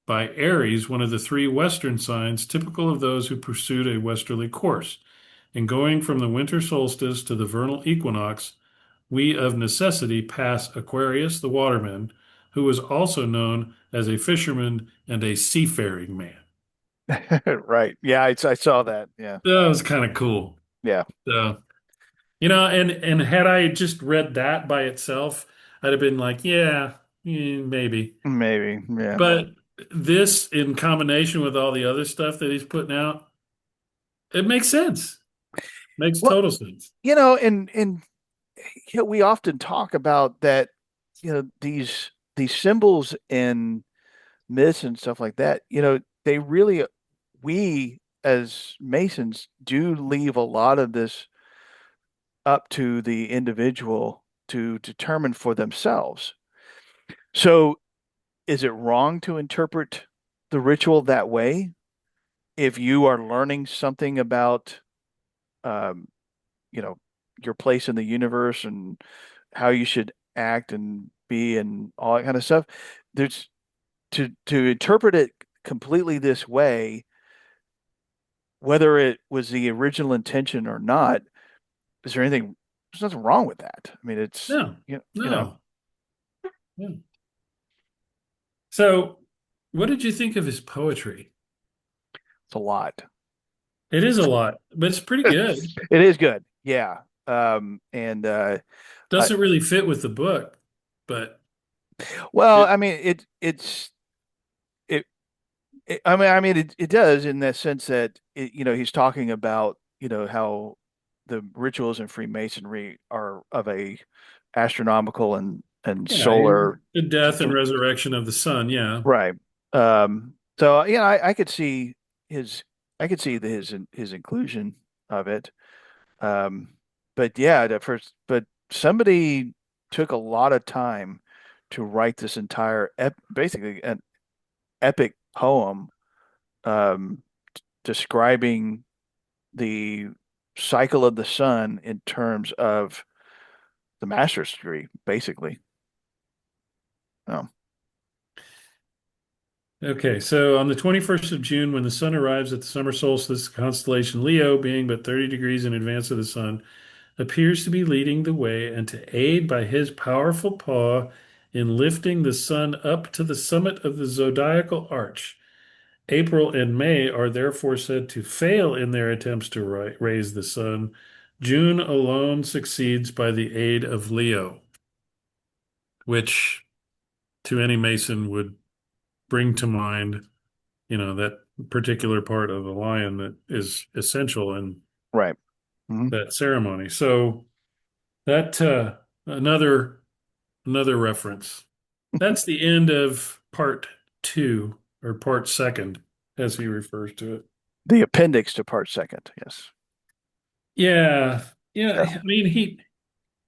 By Aries, one of the three western signs typical of those who pursued a westerly course. In going from the winter solstice to the vernal equinox, we of necessity pass Aquarius the waterman, who was also known as a fisherman and a seafaring man. Right. Yeah, I saw that. Yeah, That was kind of cool. yeah, So, and had I just read that by itself, I'd have been like, yeah, maybe. maybe. Yeah. But this, in combination with all the other stuff that he's putting out, it makes sense. Makes Well, total sense. and we often talk about that. These symbols in myths and stuff like that. They really, we as Masons do leave a lot of this up to the individual to determine for themselves. So, is it wrong to interpret the ritual that way if you are learning something about, um, you know, your place in the universe and how you should act and be and all that kind of stuff? There's to interpret it completely this way, whether it was the original intention or not, is there anything? There's nothing wrong with that. I mean, it's No, you know, no. Yeah. So, what did you think of his poetry? it's a lot. It is a lot, but it's pretty good. It is good. Yeah. And I, Doesn't really fit with the book, but well, it, I mean, it's I mean, it does in that sense that he's talking about, how the rituals in Freemasonry are of a astronomical and Yeah, solar, the death and resurrection of the sun. Yeah. right. So I could see his, his inclusion of it. Um, but yeah, but somebody took a lot of time to write this entire basically an epic poem, um, describing the cycle of the sun in terms of the master's degree, basically. Oh, Okay, so on the 21st of June, when the sun arrives at the summer solstice, the constellation Leo, being but 30 degrees in advance of the sun, appears to be leading the way and to aid by his powerful paw in lifting the sun up to the summit of the zodiacal arch. April and May are therefore said to fail in their attempts to raise the sun. June alone succeeds by the aid of Leo, which to any Mason would bring to mind, that particular part of the lion that is essential in right. Hmm. that ceremony. So that another reference. That's the end of part two or part second, as he refers to it. The appendix to part second. Yes. Yeah, yeah. Yeah. I mean,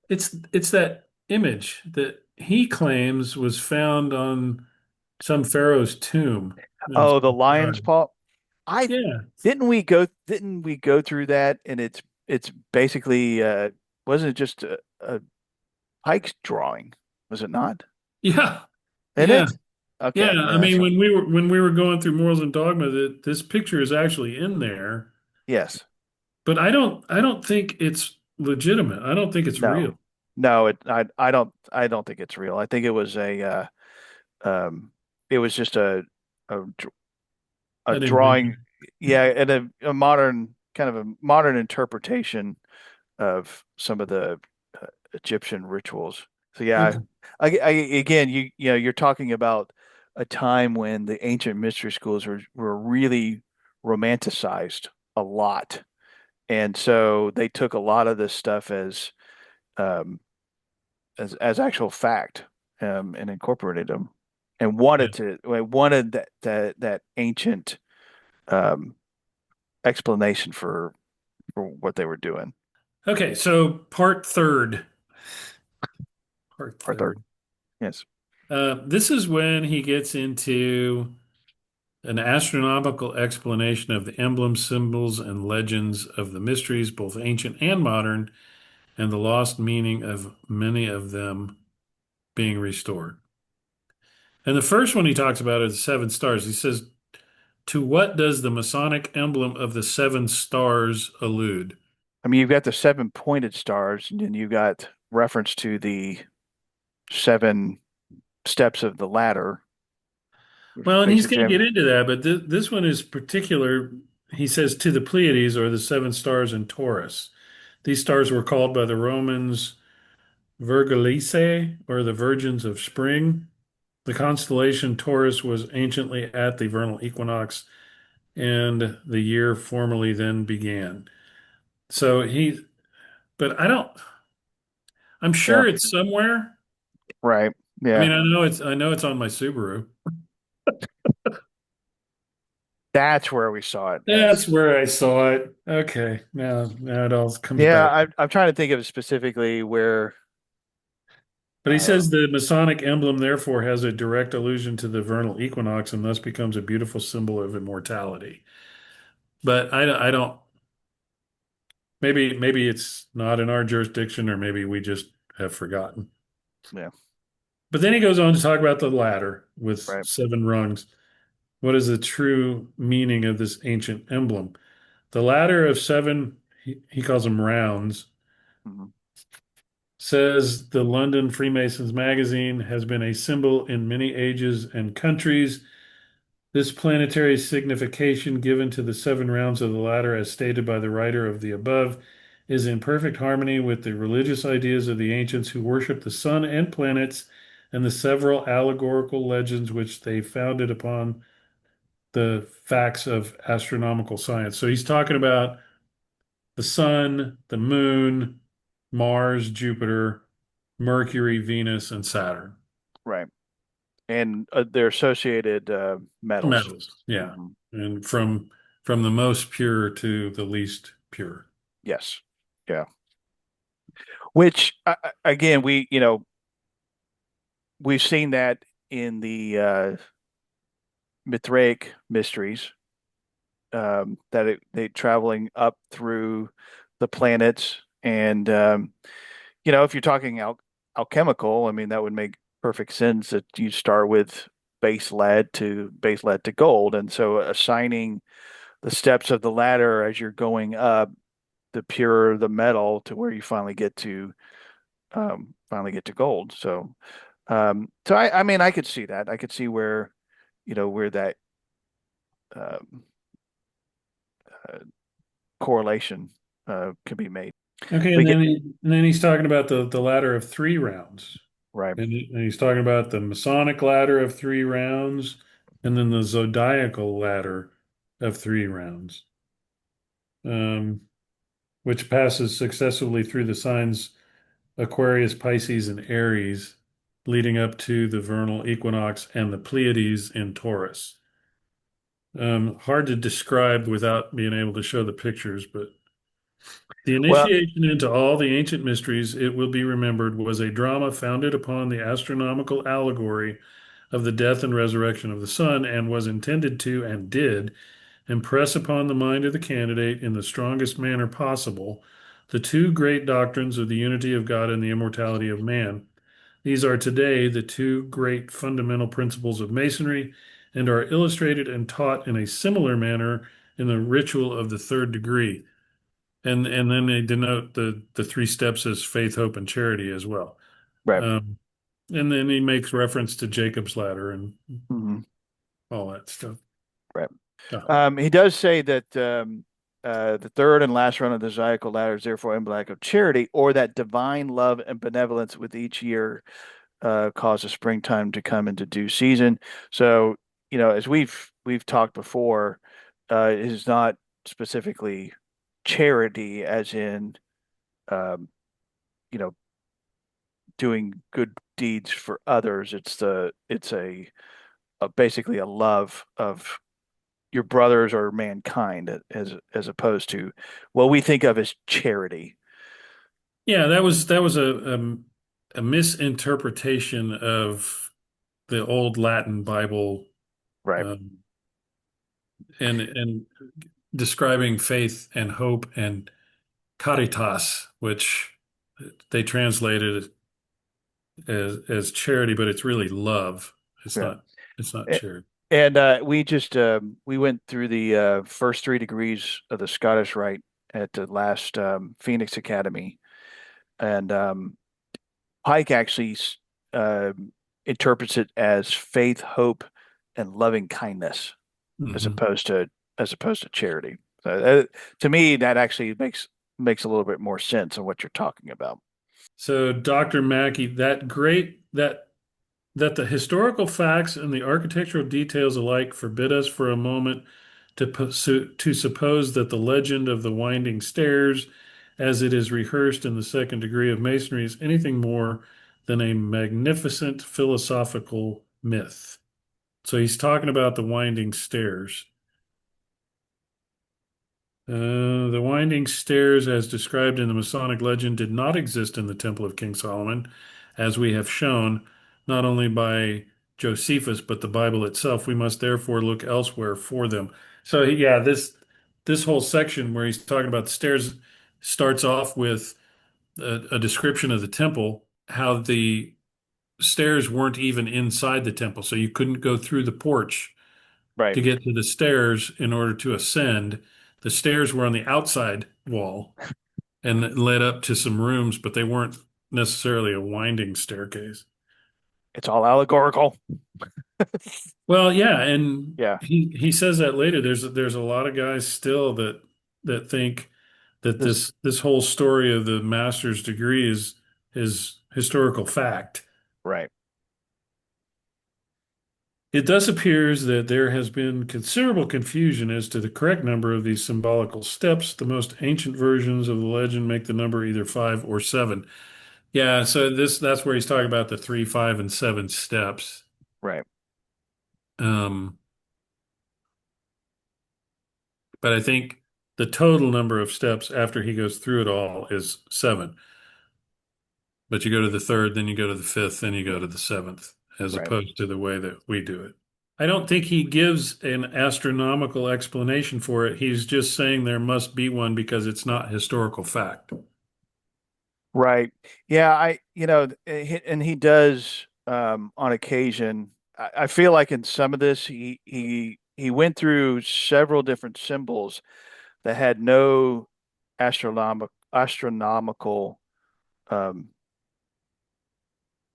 it's that image that he claims was found on some pharaoh's tomb. Oh, the lion's paw. I Yeah, didn't we go through that, and it's basically, wasn't it just a Pike's drawing, was it not? yeah, Isn't yeah. it? Yeah, Okay, I yeah. mean, So when we were going through morals and dogma, that this picture is actually in there, yes. but I don't think it's legitimate. I don't think it's real. No. No, I don't think it's real. I think it was um it was just a a An drawing, invention. yeah, and a modern, kind of a modern interpretation of some of the Egyptian rituals. So yeah, Okay. again, you're talking about a time when the ancient mystery schools were really romanticized a lot, and so they took a lot of this stuff um, as actual fact, and incorporated them, and Yeah. wanted that ancient, um, explanation for what they were doing. Okay, so part third. Part Or third, third. yes. This is when he gets into an astronomical explanation of the emblems, symbols, and legends of the mysteries, both ancient and modern, and the lost meaning of many of them being restored. And the first one he talks about is the seven stars. He says, to what does the Masonic emblem of the seven stars allude? I mean, you've got the seven pointed stars, and then you got reference to the seven steps of the ladder, which Well, and he's basically going to get Jim. into that, but this one is particular. He says to the Pleiades, or the seven stars in Taurus. These stars were called by the Romans Virgilicae, or the Virgins of Spring. The constellation Taurus was anciently at the vernal equinox, and the year formally then began. So but I'm Yeah, sure it's somewhere. right. I Yeah, mean, I know it's on my Subaru. that's where we saw it. That's Yes. where I saw it. Okay, now it all comes Yeah, back. I'm trying to think of specifically where. But he Uh, says the Masonic emblem therefore has a direct allusion to the vernal equinox and thus becomes a beautiful symbol of immortality. But I don't. Maybe it's not in our jurisdiction, or maybe we just have forgotten. yeah, But then he goes on to talk about the ladder with right. seven rungs. What is the true meaning of this ancient emblem? The ladder of seven, he calls them rounds, Mhm. says the London Freemasons magazine, has been a symbol in many ages and countries. This planetary signification given to the seven rounds of the ladder, as stated by the writer of the above, is in perfect harmony with the religious ideas of the ancients who worshiped the sun and planets and the several allegorical legends which they founded upon the facts of astronomical science. So he's talking about the sun, the moon, Mars, Jupiter, Mercury, Venus, and Saturn. Right. And their associated metals. Metals, yeah. Mhm. And from the most pure to the least pure. Yes. Yeah. Which again, we've seen that in the Mithraic mysteries, that they traveling up through the planets, and if you're talking alchemical, I mean that would make perfect sense that you start with base lead to gold, and so assigning the steps of the ladder as you're going up, the purer the metal to where you finally get to gold. So I mean, I could see that. I could see where, where that um, uh, correlation could be made. Okay, But and again, then he's talking about the ladder of 3 rounds. right. And he's talking about the Masonic ladder of 3 rounds, and then the Zodiacal ladder of 3 rounds, um, which passes successively through the signs Aquarius, Pisces, and Aries, leading up to the vernal equinox and the Pleiades in Taurus. Hard to describe without being able to show the pictures, but the Well, initiation into all the ancient mysteries, it will be remembered, was a drama founded upon the astronomical allegory of the death and resurrection of the Son, and was intended to, and did, impress upon the mind of the candidate in the strongest manner possible the two great doctrines of the unity of God and the immortality of man. These are today the two great fundamental principles of Masonry, and are illustrated and taught in a similar manner in the ritual of the third degree. And then they denote the 3 steps as faith, hope, and charity as well. right. Um, and then he makes reference to Jacob's ladder and Mhm. all that stuff. Right. Oh. He does say that the third and last run of the zodiacal ladder is therefore emblematic of charity, or that divine love and benevolence with each year causes springtime to come into due season. So, as we've talked before, it is not specifically charity, as in, um, you know, doing good deeds for others. It's basically a love of your brothers or mankind, as opposed to what we think of as charity. Yeah, that was a misinterpretation of the old Latin Bible, Right. um, and describing faith and hope and caritas, which they translated as charity, but it's really love. It's Yeah. not it's not charity. And we went through the first 3 degrees of the Scottish Rite at the last Phoenix Academy, and Pike actually uh, interprets it as faith, hope, and loving kindness, as Mhm. opposed to charity. So, to me, that actually makes a little bit more sense of what you're talking about. So Dr. Mackey, that the historical facts and the architectural details alike forbid us for a moment to suppose that the legend of the winding stairs, as it is rehearsed in the second degree of Masonry, is anything more than a magnificent philosophical myth. So he's talking about the winding stairs. The winding stairs, as described in the Masonic legend, did not exist in the Temple of King Solomon, as we have shown, not only by Josephus, but the Bible itself. We must therefore look elsewhere for them. So, yeah, this whole section where he's talking about the stairs starts off with a description of the temple, how the stairs weren't even inside the temple, so you couldn't go through the porch Right. to get to the stairs in order to ascend. The stairs were on the outside wall and it led up to some rooms, but they weren't necessarily a winding staircase. It's all allegorical. Well, yeah, and Yeah. he says that later. There's a lot of guys still that think that This this whole story of the master's degree is historical fact. right. It thus appears that there has been considerable confusion as to the correct number of these symbolical steps. The most ancient versions of the legend make the number either 5 or 7. Yeah, so that's where he's talking about the 3, 5, and 7 steps. Right. Um, but I think the total number of steps after he goes through it all is 7. But you go to the third, then you go to the fifth, then you go to the seventh, as Right. opposed to the way that we do it. I don't think he gives an astronomical explanation for it. He's just saying there must be one because it's not historical fact. Right. Yeah, and he does on occasion. I feel like in some of this he went through several different symbols that had no astronomical um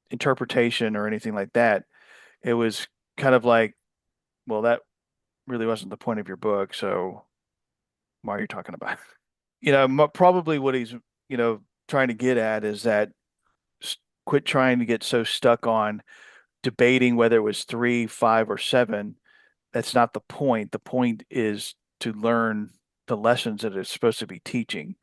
interpretation or anything like that. It was kind of like, well, that really wasn't the point of your book, so why are you talking about it? Probably what he's, trying to get at is that quit trying to get so stuck on debating whether it was 3, 5, or 7. That's not the point. The point is to learn the lessons that it's supposed to be teaching.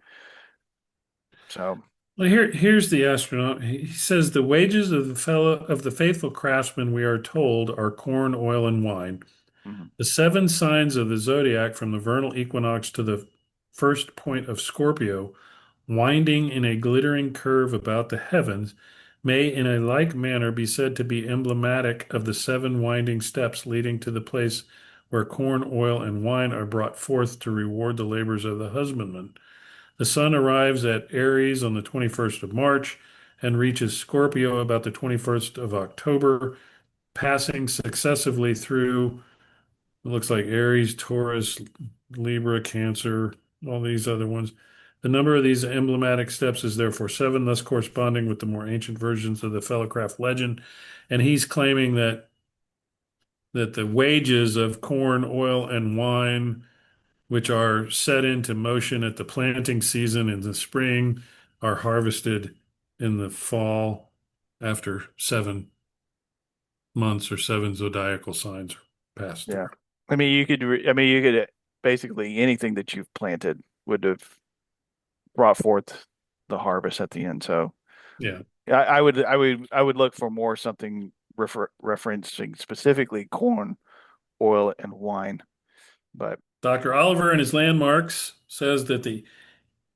So, Well, here's the astronaut. He says the wages of the faithful craftsman, we are told, are corn, oil, and wine. mhm. The 7 signs of the zodiac from the vernal equinox to the first point of Scorpio, winding in a glittering curve about the heavens, may in a like manner be said to be emblematic of the 7 winding steps leading to the place where corn, oil, and wine are brought forth to reward the labors of the husbandman. The sun arrives at Aries on the 21st of March and reaches Scorpio about the 21st of October, passing successively through, it looks like Aries, Taurus, Libra, Cancer, all these other ones. The number of these emblematic steps is therefore 7, thus corresponding with the more ancient versions of the Fellowcraft legend. And he's claiming that the wages of corn, oil, and wine, which are set into motion at the planting season in the spring, are harvested in the fall after 7 months or 7 zodiacal signs are passed Yeah. through. You could basically anything that you've planted would have brought forth the harvest at the end. So, Yeah. yeah, I would look for more something referencing specifically corn, oil, and wine. But Dr. Oliver in his landmarks says that the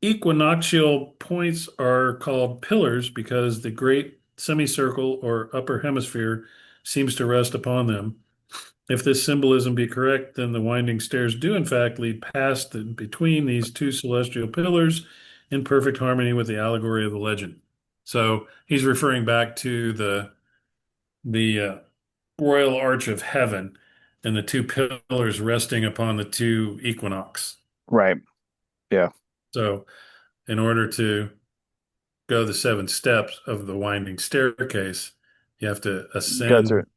equinoctial points are called pillars because the great semicircle or upper hemisphere seems to rest upon them. If this symbolism be correct, then the winding stairs do in fact lead past and between these 2 celestial pillars in perfect harmony with the allegory of the legend. So he's referring back to the royal arch of heaven and the 2 pillars resting upon the 2 equinox. right, yeah, So in order to go the 7 steps of the winding staircase, you have to go through ascend it.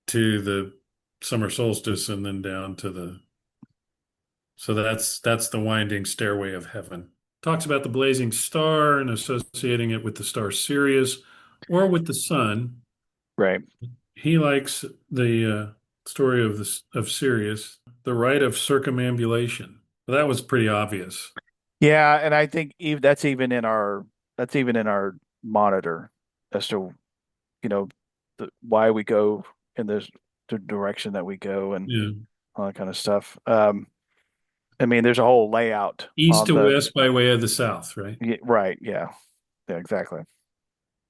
to the summer solstice and then down to the. So that's the winding stairway of heaven. Talks about the blazing star and associating it with the star Sirius or with the sun. Right. He likes the story of Sirius, the rite of circumambulation. That was pretty obvious. Yeah, and I think even that's even in our monitor as to why we go in the direction that we go and Yeah. all that kind of stuff. There's a whole layout East on to the west by way of the south, right? right, yeah, yeah, exactly.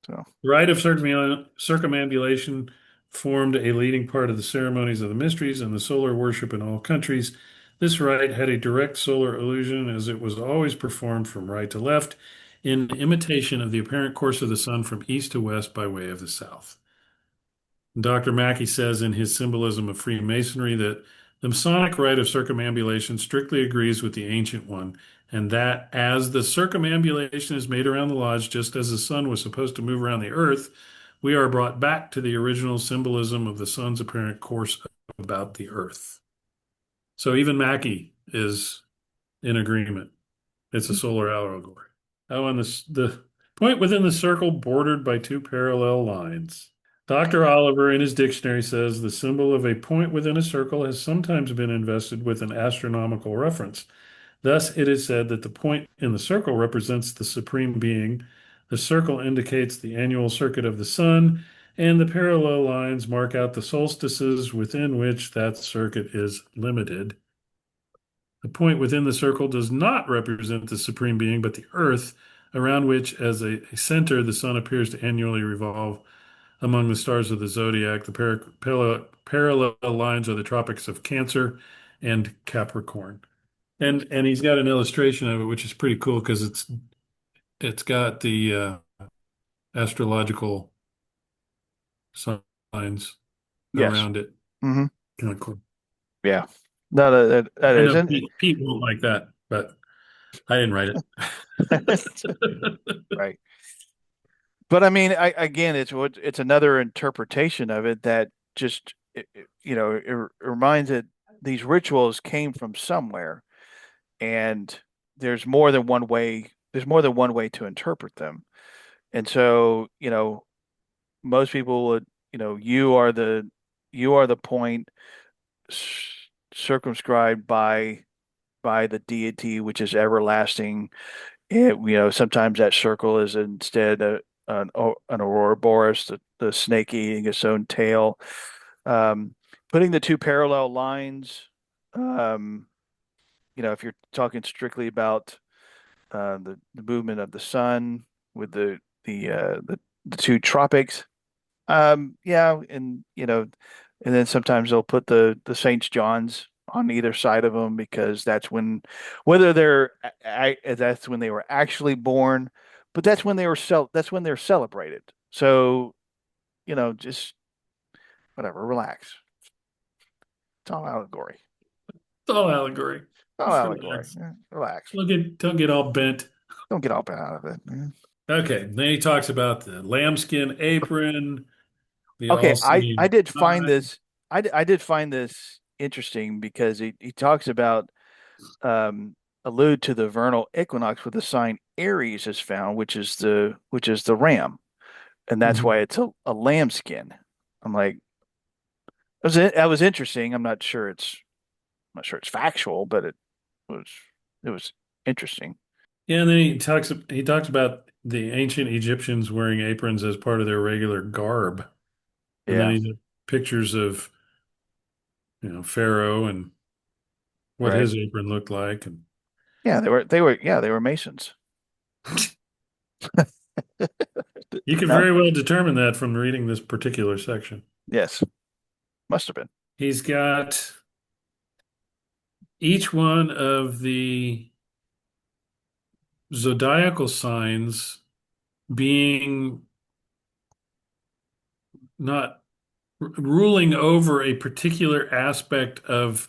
So, The rite of circumambulation formed a leading part of the ceremonies of the mysteries and the solar worship in all countries. This rite had a direct solar illusion as it was always performed from right to left in imitation of the apparent course of the sun from east to west by way of the south. Dr. Mackey says in his Symbolism of Freemasonry that the Masonic rite of circumambulation strictly agrees with the ancient one, and that as the circumambulation is made around the lodge, just as the sun was supposed to move around the earth, we are brought back to the original symbolism of the sun's apparent course about the earth. So even Mackey is in agreement. It's a solar allegory. Oh, and the point within the circle bordered by 2 parallel lines. Dr. Oliver, in his dictionary, says the symbol of a point within a circle has sometimes been invested with an astronomical reference. Thus, it is said that the point in the circle represents the supreme being, the circle indicates the annual circuit of the sun, and the parallel lines mark out the solstices within which that circuit is limited. The point within the circle does not represent the supreme being, but the earth, around which, as a center, the sun appears to annually revolve. Among the stars of the zodiac, the parallel lines are the tropics of Cancer and Capricorn. And he's got an illustration of it, which is pretty cool because it's got the astrological signs Yes. around it. Hmm. Kind of cool. Yeah. No, that I is. know And Pete won't like that, but I didn't write it. right. But I mean, again, it's another interpretation of it that just it reminds that these rituals came from somewhere, and there's more than one way. There's more than one way to interpret them. And so, most people would, you are the point circumscribed by the deity, which is everlasting. Sometimes that circle is instead an Ouroboros, the snake eating its own tail. Um, Putting the two parallel lines, um, if you're talking strictly about the movement of the sun with the two tropics, yeah, and then sometimes they'll put the Saint John's on either side of them because whether that's when they were actually born, but that's when they're celebrated. So, just whatever, relax. It's all allegory. It's all allegory. It's all Just allegory. relax. Yeah, relax. Don't get all bent. Don't get all bent out of it, man. Okay, then he talks about the lambskin apron, the Okay, I all-seeing did find eye. this I did find this interesting because he talks about um allude to the vernal equinox with the sign Aries is found, which is the ram, and that's Mhm. why it's a lambskin. I'm like, that was interesting. I'm not sure it's factual, but was it was interesting. Yeah, and then he talks about the ancient Egyptians wearing aprons as part of their regular garb. And then Yeah, he had pictures of, Pharaoh and what right. his apron looked like. And Yeah, they were Masons. you can No? very well determine that from reading this particular section. Yes, must have been. He's got each one of the zodiacal signs being not ruling over a particular aspect of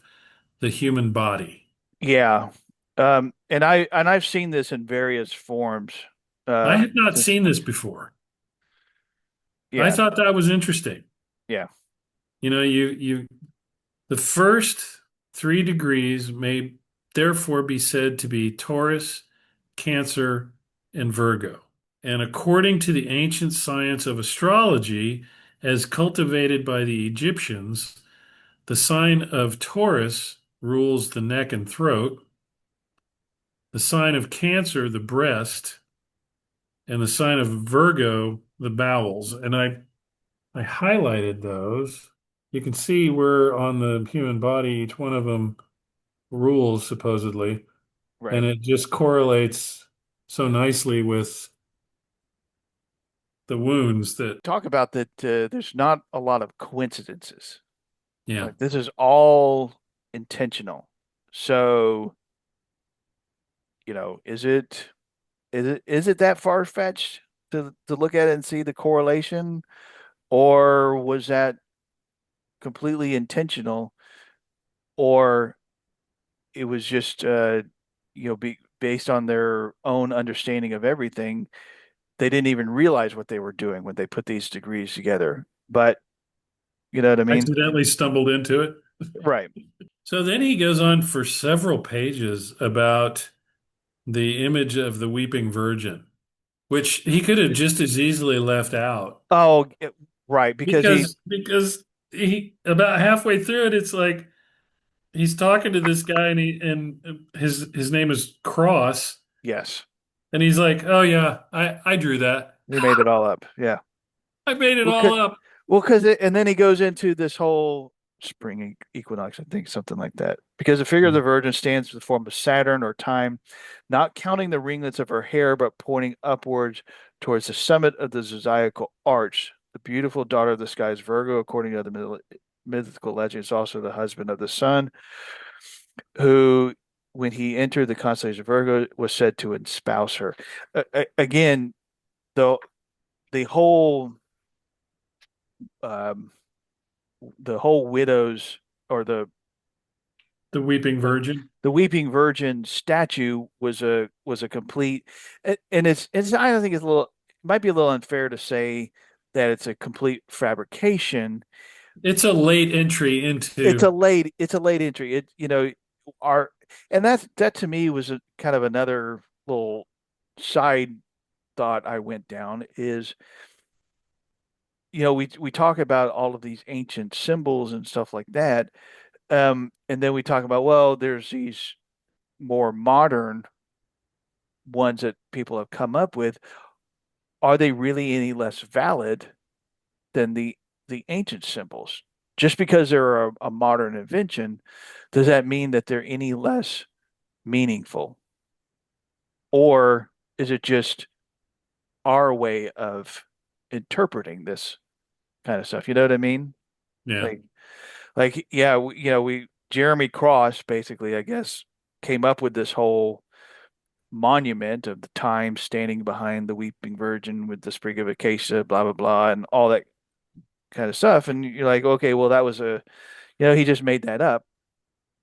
the human body. Yeah. And I've seen this in various forms. I had not Since seen this before. I yeah, thought that was interesting. yeah, You the first 3 degrees may therefore be said to be Taurus, Cancer, and Virgo. And according to the ancient science of astrology, as cultivated by the Egyptians, the sign of Taurus rules the neck and throat, the sign of Cancer, the breast, and the sign of Virgo, the bowels. And I highlighted those. You can see where on the human body each one of them rules, supposedly, right. and it just correlates so nicely with the wounds that, Talk about that. There's not a lot of coincidences. yeah. Like this is all intentional. So, is it that far-fetched to look at it and see the correlation, or was that completely intentional, or it was just based on their own understanding of everything. They didn't even realize what they were doing when they put these degrees together. But you know what I mean? Accidentally stumbled into it. Right. So then he goes on for several pages about the image of the weeping virgin, which he could have just as easily left out. Oh, right, because he, because he about halfway through it, it's like he's talking to this guy, and his name is Cross, yes, and he's like, "Oh yeah, I drew that. he made it all up. Yeah. I made it Well, all up." because and then he goes into this whole spring equinox, I think, something like that. Because the figure of the Virgin stands in the form of Saturn or time, not counting the ringlets of her hair, but pointing upwards towards the summit of the zodiacal arch. The beautiful daughter of the skies, Virgo, according to the mythical legend, is also the husband of the sun, who, when he entered the constellation of Virgo, was said to espouse her. Again, the the whole um, the whole widows or The Weeping the Virgin. the Weeping Virgin statue was a complete, and it's I don't think it's a little, it might be a little unfair to say that it's a complete fabrication. It's a late entry It's into. a late entry. It, our, and that to me was a kind of another little side thought I went down is, we talk about all of these ancient symbols and stuff like that. And then we talk about, well, there's these more modern ones that people have come up with. Are they really any less valid than the ancient symbols? Just because they're a modern invention, does that mean that they're any less meaningful? Or is it just our way of interpreting this kind of stuff? You know what I mean? Yeah. Like, yeah, we Jeremy Cross basically, I guess, came up with this whole monument of the time standing behind the Weeping Virgin with the sprig of acacia, blah blah blah, and all that kind of stuff. And you're like, okay, well, that was he just made that up.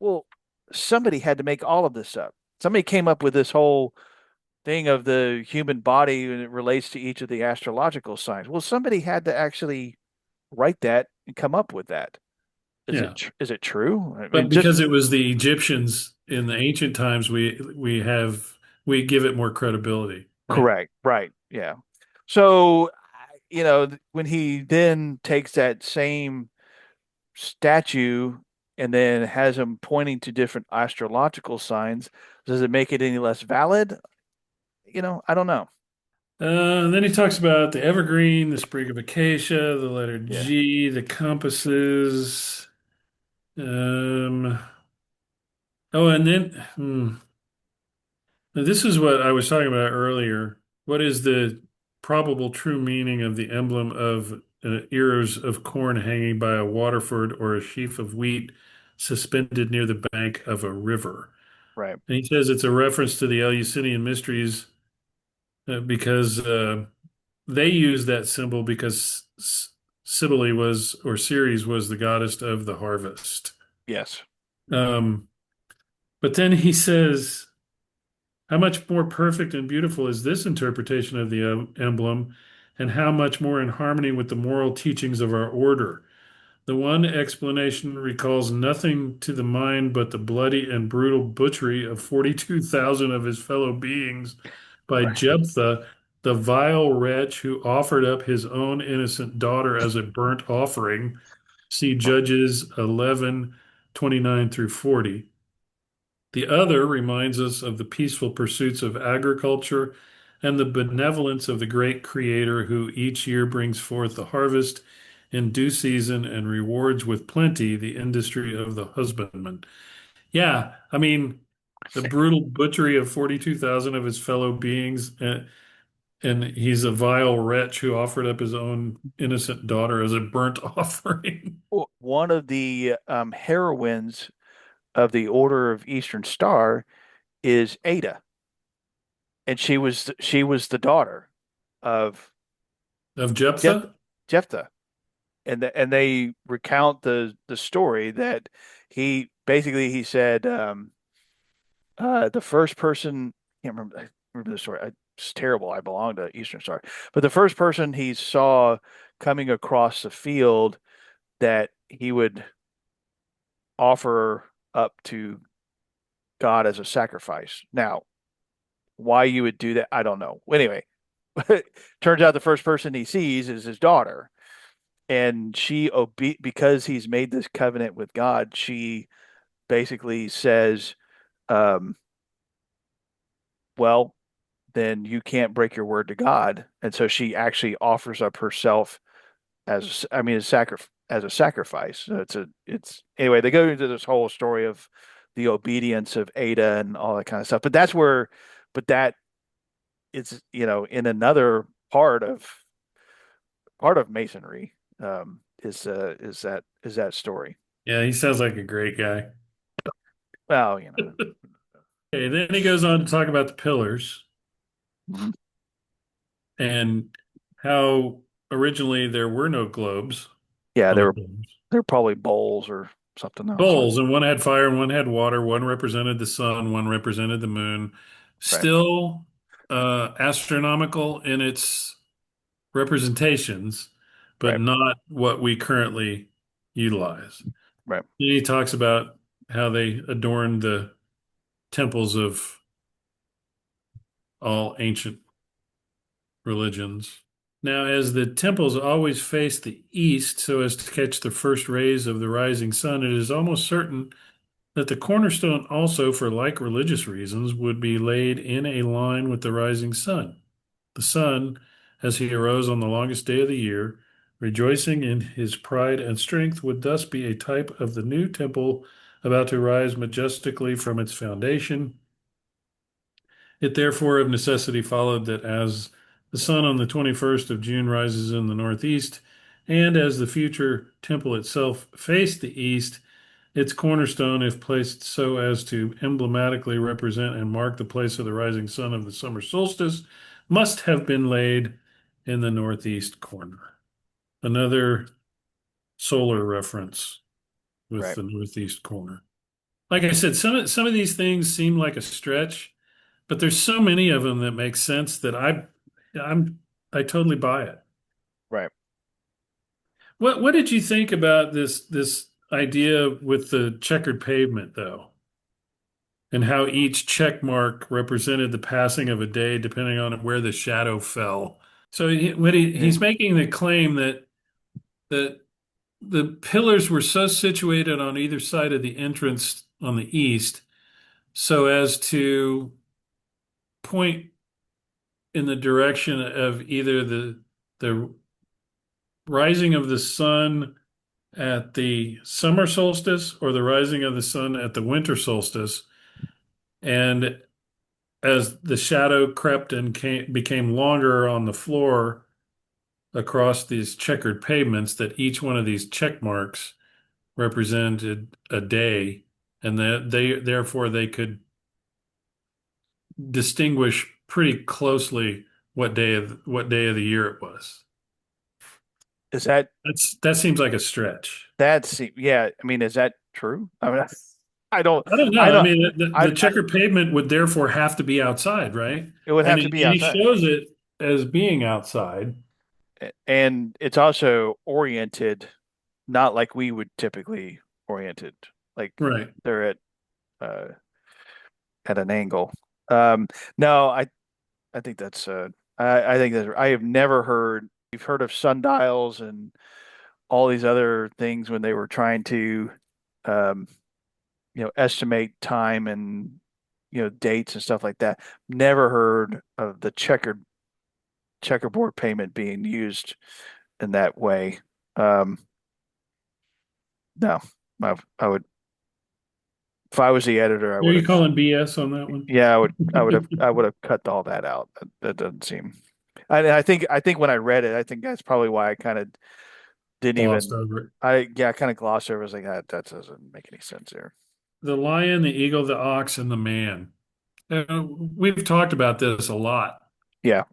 Well, somebody had to make all of this up. Somebody came up with this whole thing of the human body and it relates to each of the astrological signs. Well, somebody had to actually write that and come up with that. Yeah. Is it true? I But mean, just because it was the Egyptians in the ancient times, we give it more credibility, right? correct, right? Yeah. So, when he then takes that same statue and then has him pointing to different astrological signs, does it make it any less valid? I don't know. And then he talks about the evergreen, the sprig of acacia, the letter Yeah. G, the compasses. Um, oh, and then now this is what I was talking about earlier. What is the probable true meaning of the emblem of ears of corn hanging by a waterford or a sheaf of wheat suspended near the bank of a river? Right. And he says it's a reference to the Eleusinian mysteries because they use that symbol because Cybele was, or Ceres was the goddess of the harvest. Yes. Um, but then he says, how much more perfect and beautiful is this interpretation of the emblem, and how much more in harmony with the moral teachings of our order? The one explanation recalls nothing to the mind but the bloody and brutal butchery of 42,000 of his fellow beings by Right. Jephthah, the vile wretch who offered up his own innocent daughter as a burnt offering. See Judges 11:29 through 40. The other reminds us of the peaceful pursuits of agriculture and the benevolence of the great Creator who each year brings forth the harvest in due season and rewards with plenty the industry of the husbandman. Yeah, I mean, the brutal butchery of 42,000 of his fellow beings, and he's a vile wretch who offered up his own innocent daughter as a burnt offering. One of the heroines of the Order of Eastern Star is Ada, and she was the daughter of Of Jeph Jephthah? Jephthah, and they recount the story that he said, the first person, I can't remember the story. It's terrible. I belong to Eastern Star, but the first person he saw coming across the field that he would offer up to God as a sacrifice. Now, why you would do that, I don't know. Anyway, turns out the first person he sees is his daughter. and because he's made this covenant with God, she basically says, um, well, then you can't break your word to God. And so she actually offers up herself as, I mean, as a sacrifice. So it's anyway, they go into this whole story of the obedience of Ada and all that kind of stuff. But that it's, in another part of Masonry, is that story. Yeah, he sounds like a great guy. Well, Okay, then he goes on to talk about the pillars mhm. and how originally there were no globes Yeah, on the pillars. they're probably bowls or something else, right? Bowls, and one had fire and one had water. One represented the sun, one represented the moon. Right, Still astronomical in its representations, but right, not what we currently utilize. right, He talks about how they adorned the temples of all ancient religions. Now, as the temples always face the east so as to catch the first rays of the rising sun, it is almost certain that the cornerstone also, for like religious reasons, would be laid in a line with the rising sun. The sun, as he arose on the longest day of the year, rejoicing in his pride and strength, would thus be a type of the new temple about to rise majestically from its foundation. It therefore of necessity followed that as the sun on the 21st of June rises in the northeast, and as the future temple itself faced the east, its cornerstone, if placed so as to emblematically represent and mark the place of the rising sun of the summer solstice, must have been laid in the northeast corner. Another solar reference with right. the northeast corner. Like I said, some of these things seem like a stretch, but there's so many of them that make sense that I'm I totally buy it. Right. What did you think about this idea with the checkered pavement though? And how each check mark represented the passing of a day depending on where the shadow fell. So Yeah. he's making the claim that the pillars were so situated on either side of the entrance on the east so as to point in the direction of either the rising of the sun at the summer solstice or the rising of the sun at the winter solstice. And as the shadow crept and became longer on the floor across these checkered pavements, that each one of these check marks represented a day, and that therefore they could distinguish pretty closely what day of the year it was. Is that That seems like a stretch. yeah, I mean, is that true? I mean, I don't know. I I don't, mean, the I checker pavement would therefore have to be outside, right? it would And have to be and he outside. shows it as being outside. And it's also oriented not like we would typically orient it. Like Right. they're uh at an angle. Um no, I think I think that I have never heard you've heard of sundials and all these other things when they were trying to um estimate time and dates and stuff like that. Never heard of the checkerboard payment being used in that way. Um, no, I would if I was the editor, I Are would you have. calling BS on that one? Yeah, I would have cut all that out. That doesn't seem. I think when I read it, I think that's probably why I kind of didn't Glossed even. over it. I kind of glossed over. I was like that doesn't make any sense there. The lion, the eagle, the ox, and the man. We've talked about this a lot, Yeah.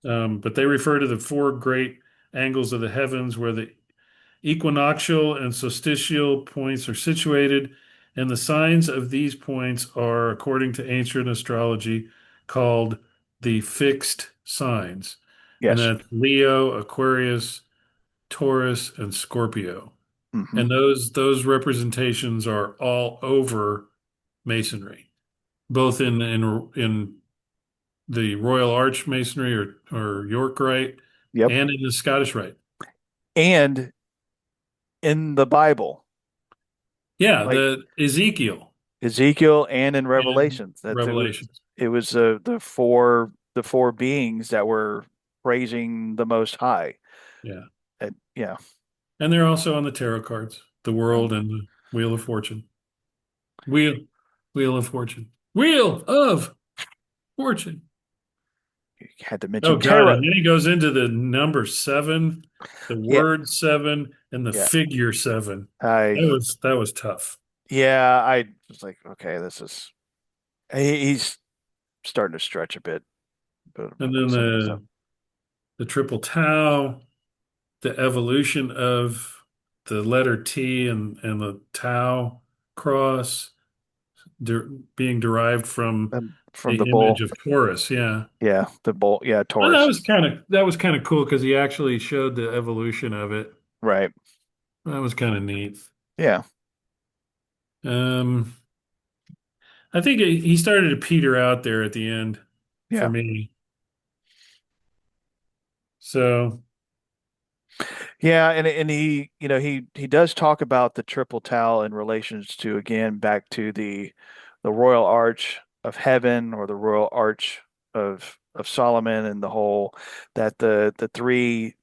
but they refer to the four great angles of the heavens where the equinoctial and solstitial points are situated, and the signs of these points are, according to ancient astrology, called the fixed signs, and Yes. that's Leo, Aquarius, Taurus, and Scorpio. Hmm. And those representations are all over Masonry, both in the Royal Arch Masonry or York Rite Yep. and in the Scottish Rite. and in the Bible, Yeah, like the Ezekiel Ezekiel and in in Revelations, that Revelations. it was the four beings that were praising the Most High. Yeah. And yeah, And they're also on the tarot cards, the um, world and the Wheel of Fortune. Wheel, Wheel of Fortune. Wheel of Fortune. you had to Oh mention God. tarot. And then he goes into the number seven, the Yeah, word seven, and the yeah. figure seven. I That was tough. yeah, I was like, okay, this is he's starting to stretch a bit, but And then some of this stuff. the triple tau, the evolution of the letter T and the tau cross being derived from From the the image bull. of Taurus. Yeah. Yeah, the bull. Yeah, And Taurus. that was kind of cool because he actually showed the evolution of it. Right. That was kind of neat. Yeah. Um, I think he started to peter out there at the end for Yeah. me. So Yeah, and he, he does talk about the triple tau in relations to, again, back to the Royal Arch of Heaven, or the Royal Arch of Solomon, and the whole that the three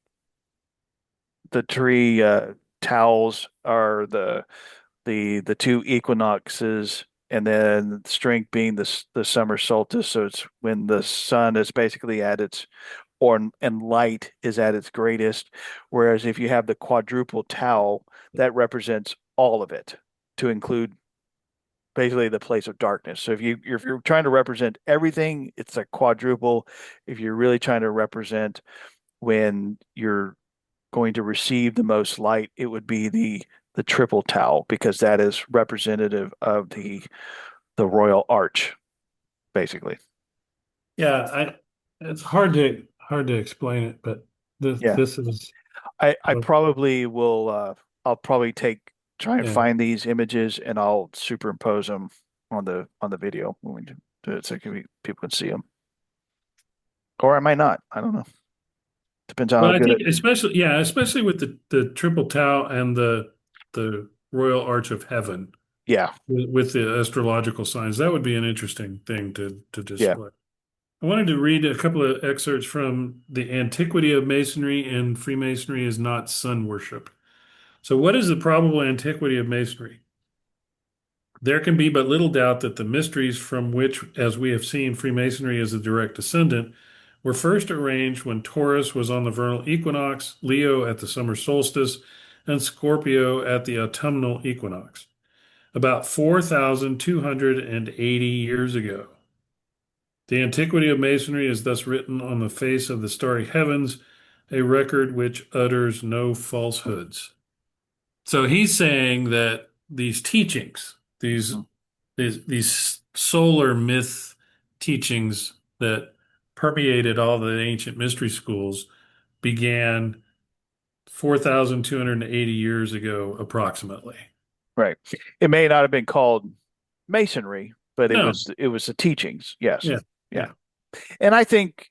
towels are the two equinoxes, and then strength being the summer solstice. So it's when the sun is basically at its, or and light is at its greatest. Whereas if you have the quadruple tau, that represents all of it, to include basically the place of darkness. So if you're trying to represent everything, it's a quadruple. If you're really trying to represent when you're going to receive the most light, it would be the triple tau, because that is representative of the royal arch, basically. yeah, it's hard to explain it, but Yeah. this is I probably will I'll probably try and yeah. find these images, and I'll superimpose them on the video when we do it, so people can see them. Or I might not. I don't know. Depends on Well, how I good think it. especially with the triple tau and the Royal Arch of Heaven Yeah. with the astrological signs, that would be an interesting thing to Yeah. display. I wanted to read a couple of excerpts from The Antiquity of Masonry and Freemasonry is Not Sun Worship. So, what is the probable antiquity of Masonry? There can be but little doubt that the mysteries from which, as we have seen, Freemasonry is a direct descendant, were first arranged when Taurus was on the vernal equinox, Leo at the summer solstice, and Scorpio at the autumnal equinox, about 4,280 years ago. The antiquity of Masonry is thus written on the face of the starry heavens, a record which utters no falsehoods. So he's saying that these teachings, Mhm. these solar myth teachings that permeated all the ancient mystery schools began 4,280 years ago, approximately. Right. It may not have been called masonry, but No, it was the teachings. Yes. yeah, Yeah. yeah, And I think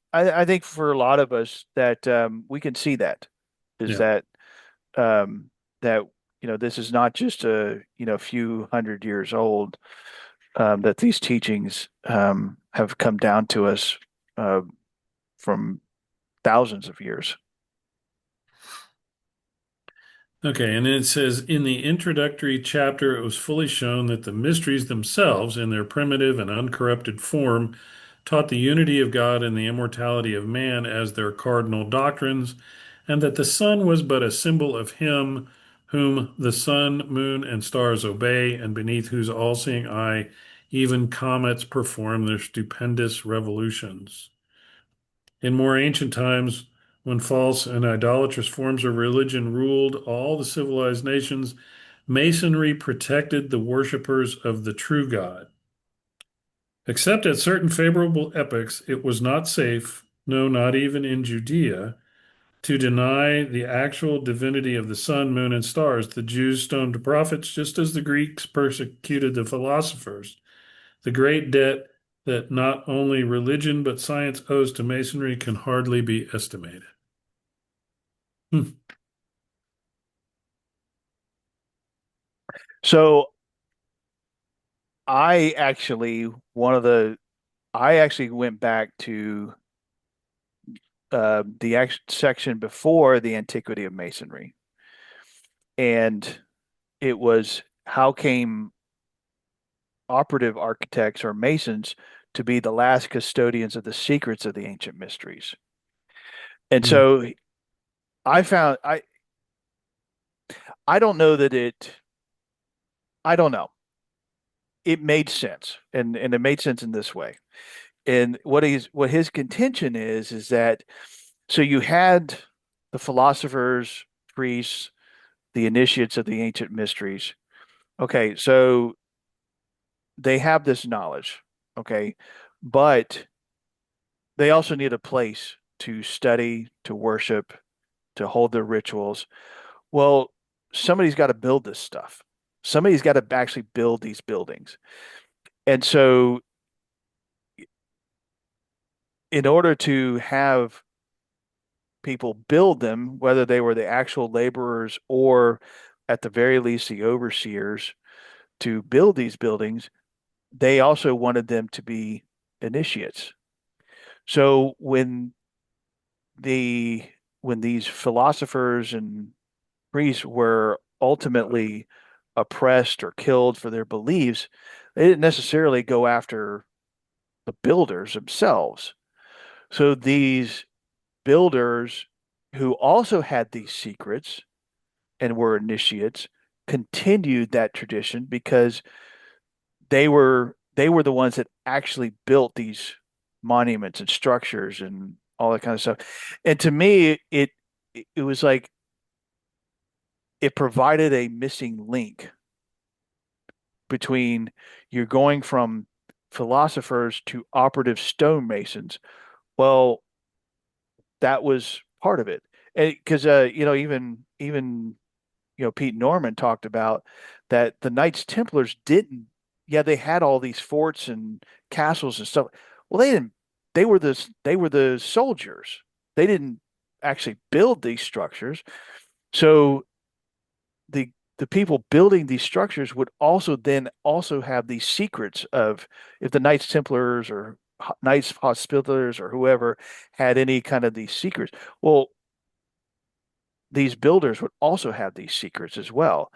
for a lot of us that we can see that is yeah. um, that this is not just a few hundred years old, that these teachings have come down to us uh, from thousands of years. Okay, and then it says in the introductory chapter, it was fully shown that the mysteries themselves, in their primitive and uncorrupted form, taught the unity of God and the immortality of man as their cardinal doctrines, and that the sun was but a symbol of Him whom the sun, moon, and stars obey, and beneath whose all-seeing eye even comets perform their stupendous revolutions. In more ancient times, when false and idolatrous forms of religion ruled all the civilized nations, Masonry protected the worshippers of the true God. Except at certain favorable epochs, it was not safe, no, not even in Judea, to deny the actual divinity of the sun, moon, and stars. The Jews stoned the prophets just as the Greeks persecuted the philosophers. The great debt that not only religion but science owes to Masonry can hardly be estimated. Hmm. So I actually one of the I actually went back to section before the antiquity of Masonry, and it was how came operative architects or masons to be the last custodians of the secrets of the ancient mysteries. And Hmm. so I found I don't know that I don't know. It made sense, and it made sense in this way. And what his contention is that so you had the philosophers, priests, the initiates of the ancient mysteries. Okay, so they have this knowledge, okay, but they also need a place to study, to worship, to hold their rituals. Well, somebody's got to build this stuff. Somebody's got to actually build these buildings. And so, in order to have people build them, whether they were the actual laborers or at the very least the overseers to build these buildings, they also wanted them to be initiates. So the when these philosophers and priests were ultimately oppressed or killed for their beliefs, they didn't necessarily go after the builders themselves. So these builders who also had these secrets and were initiates continued that tradition because they were the ones that actually built these monuments and structures and all that kind of stuff. And to me, it was like it provided a missing link between you're going from philosophers to operative stonemasons. Well, that was part of it. And because even Pete Norman talked about that the Knights Templars didn't, yeah, they had all these forts and castles and stuff. Well, they didn't, they were the soldiers. They didn't actually build these structures. So the people building these structures would also then also have these secrets of if the Knights Templars or Knights Hospitallers or whoever had any kind of these secrets. Well, these builders would also have these secrets as well.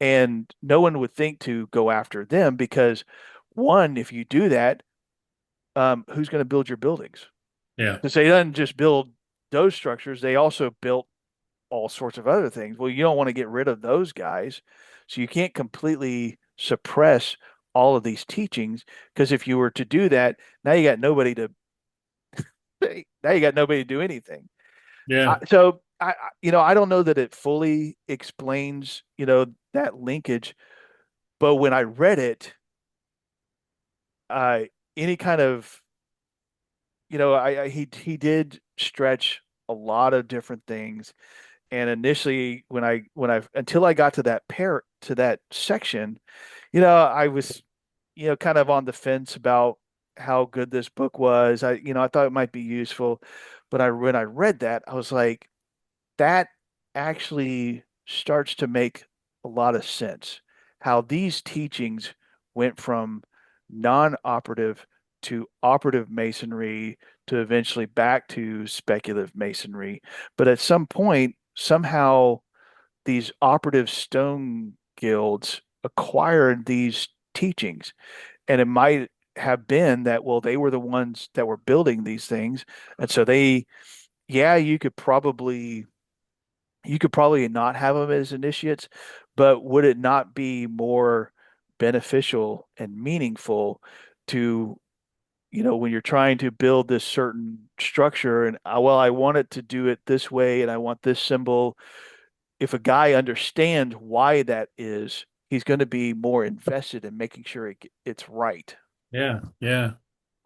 And no one would think to go after them because, one, if you do that, who's going to build your buildings? Yeah. Because they didn't just build those structures, they also built all sorts of other things. Well, you don't want to get rid of those guys. So you can't completely suppress all of these teachings because if you were to do that, now you got nobody to now you got nobody to do anything. Yeah. I don't know that it fully explains, that linkage, but when I read it, uh, any kind of, he did stretch a lot of different things. And initially, when I until I got to that section, I was, kind of on the fence about how good this book was. I thought it might be useful, but when I read that, I was like, that actually starts to make a lot of sense. How these teachings went from non-operative to operative masonry to eventually back to speculative masonry. But at some point, somehow these operative stone guilds acquired these teachings. And it might have been that, well, they were the ones that were building these things. And so yeah, you could probably not have them as initiates, but would it not be more beneficial and meaningful to, when you're trying to build this certain structure and, well, I want it to do it this way and I want this symbol. If a guy understands why that is, he's going to be more invested in making sure it's right. Yeah. Yeah.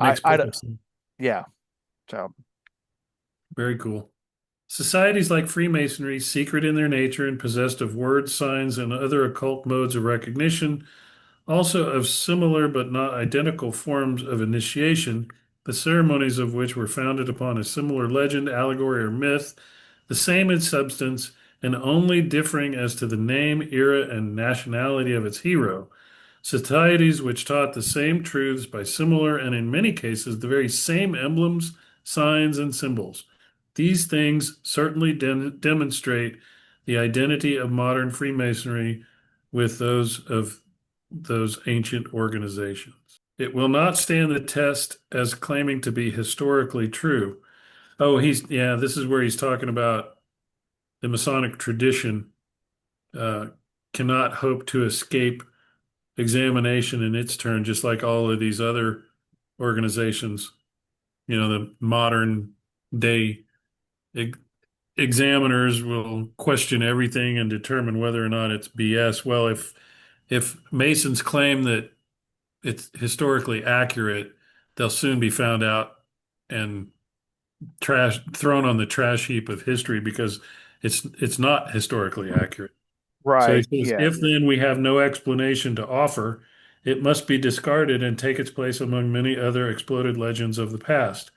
I, Makes I, perfect sense. yeah. So, Very cool. Societies like Freemasonry, secret in their nature and possessed of words, signs, and other occult modes of recognition, also of similar but not identical forms of initiation, the ceremonies of which were founded upon a similar legend, allegory, or myth, the same in substance, and only differing as to the name, era, and nationality of its hero. Societies which taught the same truths by similar and in many cases the very same emblems, signs, and symbols. These things certainly demonstrate the identity of modern Freemasonry with those of those ancient organizations. It will not stand the test as claiming to be historically true. Oh, yeah, this is where he's talking about the Masonic tradition uh, cannot hope to escape examination in its turn, just like all of these other organizations. The modern day e- examiners will question everything and determine whether or not it's BS. Well, if Masons claim that it's historically accurate, they'll soon be found out and trash thrown on the trash heap of history because it's not historically accurate. So he Right. says, Yeah. if then we have no explanation to offer, it must be discarded and take its place among many other exploded legends of the past.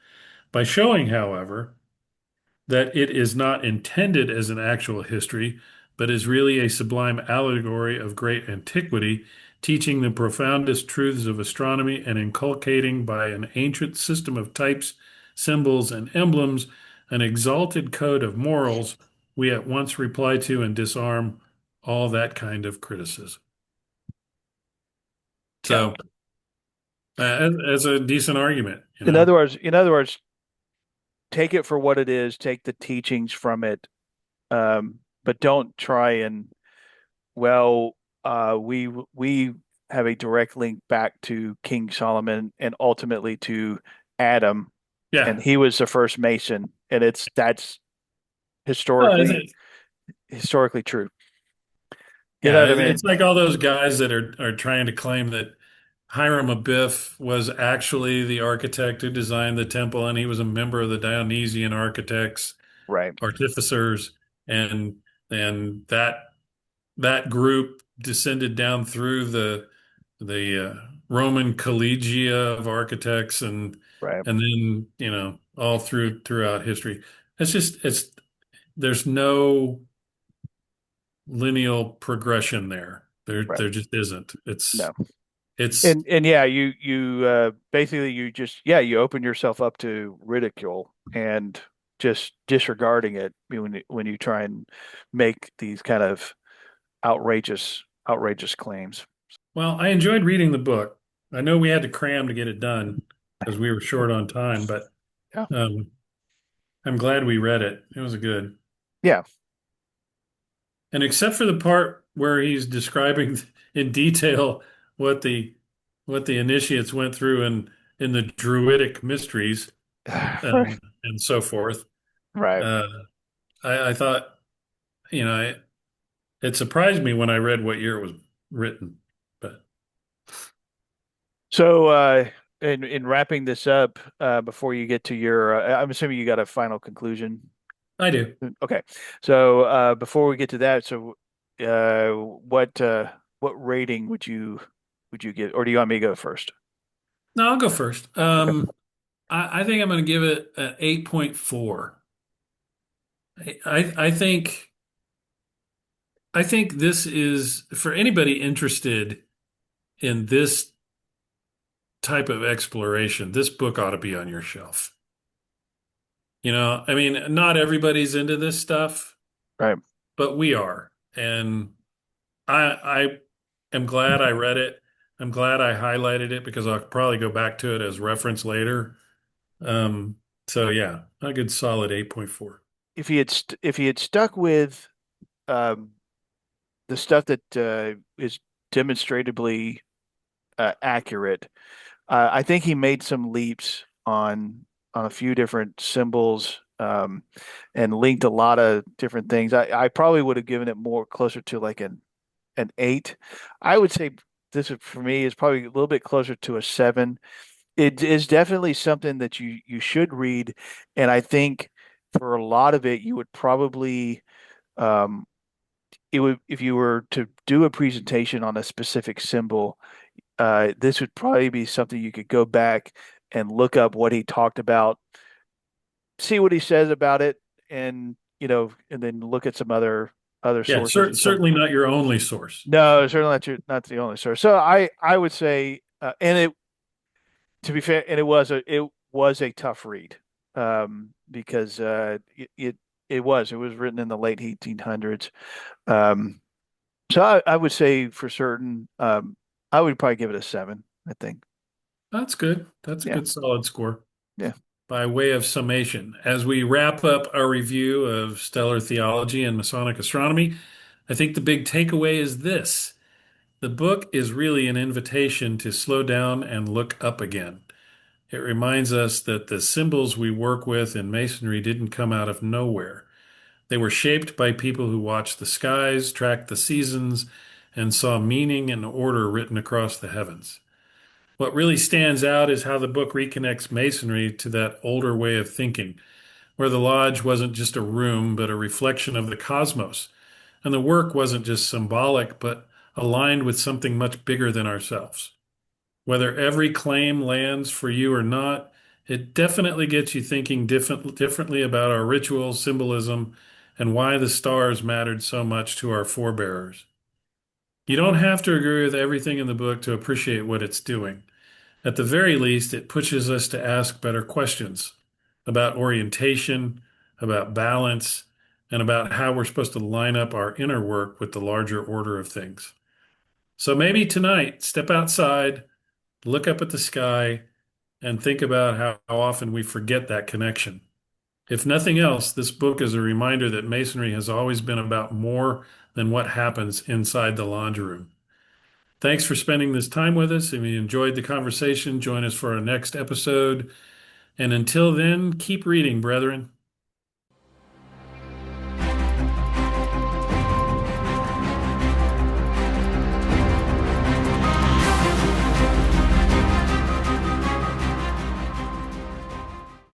By showing, however, that it is not intended as an actual history, but is really a sublime allegory of great antiquity, teaching the profoundest truths of astronomy and inculcating by an ancient system of types, symbols, and emblems an exalted code of morals, we at once reply to and disarm all that kind of criticism. Yeah. So, as a decent argument, In other words, take it for what it is, take the teachings from it, but don't try and well, we have a direct link back to King Solomon and ultimately to Adam, and Yeah. he was the first Mason, and that's Well, historically true. You know yeah, what I it's mean? like all those guys that are trying to claim that Hiram Abiff was actually the architect who designed the temple, and he was a member of the Dionysian architects, Right, artificers, and and that group descended down through the Roman collegia of architects, right, and then all throughout history. It's there's no lineal progression there. right. There just isn't. No. It's And yeah, you basically you just yeah, you open yourself up to ridicule and just disregarding it when you try and make these kind of outrageous claims. Well, I enjoyed reading the book. I know we had to cram to get it done because we were short on time, but Yeah. um, I'm glad we read it. It was good. Yeah. And except for the part where he's describing in detail what the what the initiates went through in the Druidic mysteries Right. and so forth, Right. uh, I thought, you know, it surprised me when I read what year it was written. But So in wrapping this up, before you get to your I'm assuming you got a final conclusion. I do. Okay. So before we get to that, so uh what rating would you give, or do you want me to go first? No, I'll go first. Okay. I think I'm going to give it an 8.4. I think this is for anybody interested in this type of exploration. This book ought to be on your shelf. I mean, not everybody's into this stuff, Right. but we are, and I am glad I read it. I'm glad I highlighted it because I'll probably go back to it as reference later. Um, so yeah, a good solid 8.4. If he had stuck with um the stuff that is demonstrably accurate, I think he made some leaps on a few different symbols, and linked a lot of different things. I probably would have given it more closer to like an eight. I would say for me is probably a little bit closer to a seven. It is definitely something that you should read, and I think for a lot of it you would probably um, it would if you were to do a presentation on a specific symbol, this would probably be something you could go back and look up what he talked about, see what he says about it, and and then look at some other Yeah, sources and some. certainly not your only source. No, certainly not the only source. So I would say, and it to be fair, and it was a tough read, because it was written in the late 1800s. Um, so I would say for certain, I would probably give it a 7, I think. That's good. That's a Yeah, good solid score. yeah. By way of summation, as we wrap up our review of stellar theology and Masonic astronomy, I think the big takeaway is this. The book is really an invitation to slow down and look up again. It reminds us that the symbols we work with in Masonry didn't come out of nowhere. They were shaped by people who watched the skies, tracked the seasons, and saw meaning and order written across the heavens. What really stands out is how the book reconnects Masonry to that older way of thinking, where the lodge wasn't just a room, but a reflection of the cosmos. And the work wasn't just symbolic, but aligned with something much bigger than ourselves. Whether every claim lands for you or not, it definitely gets you thinking differently about our rituals, symbolism, and why the stars mattered so much to our forebears. You don't have to agree with everything in the book to appreciate what it's doing. At the very least, it pushes us to ask better questions about orientation, about balance, and about how we're supposed to line up our inner work with the larger order of things. So maybe tonight, step outside, look up at the sky, and think about how often we forget that connection. If nothing else, this book is a reminder that Masonry has always been about more than what happens inside the laundry room. Thanks for spending this time with us. If you enjoyed the conversation, join us for our next episode. And until then, keep reading, brethren.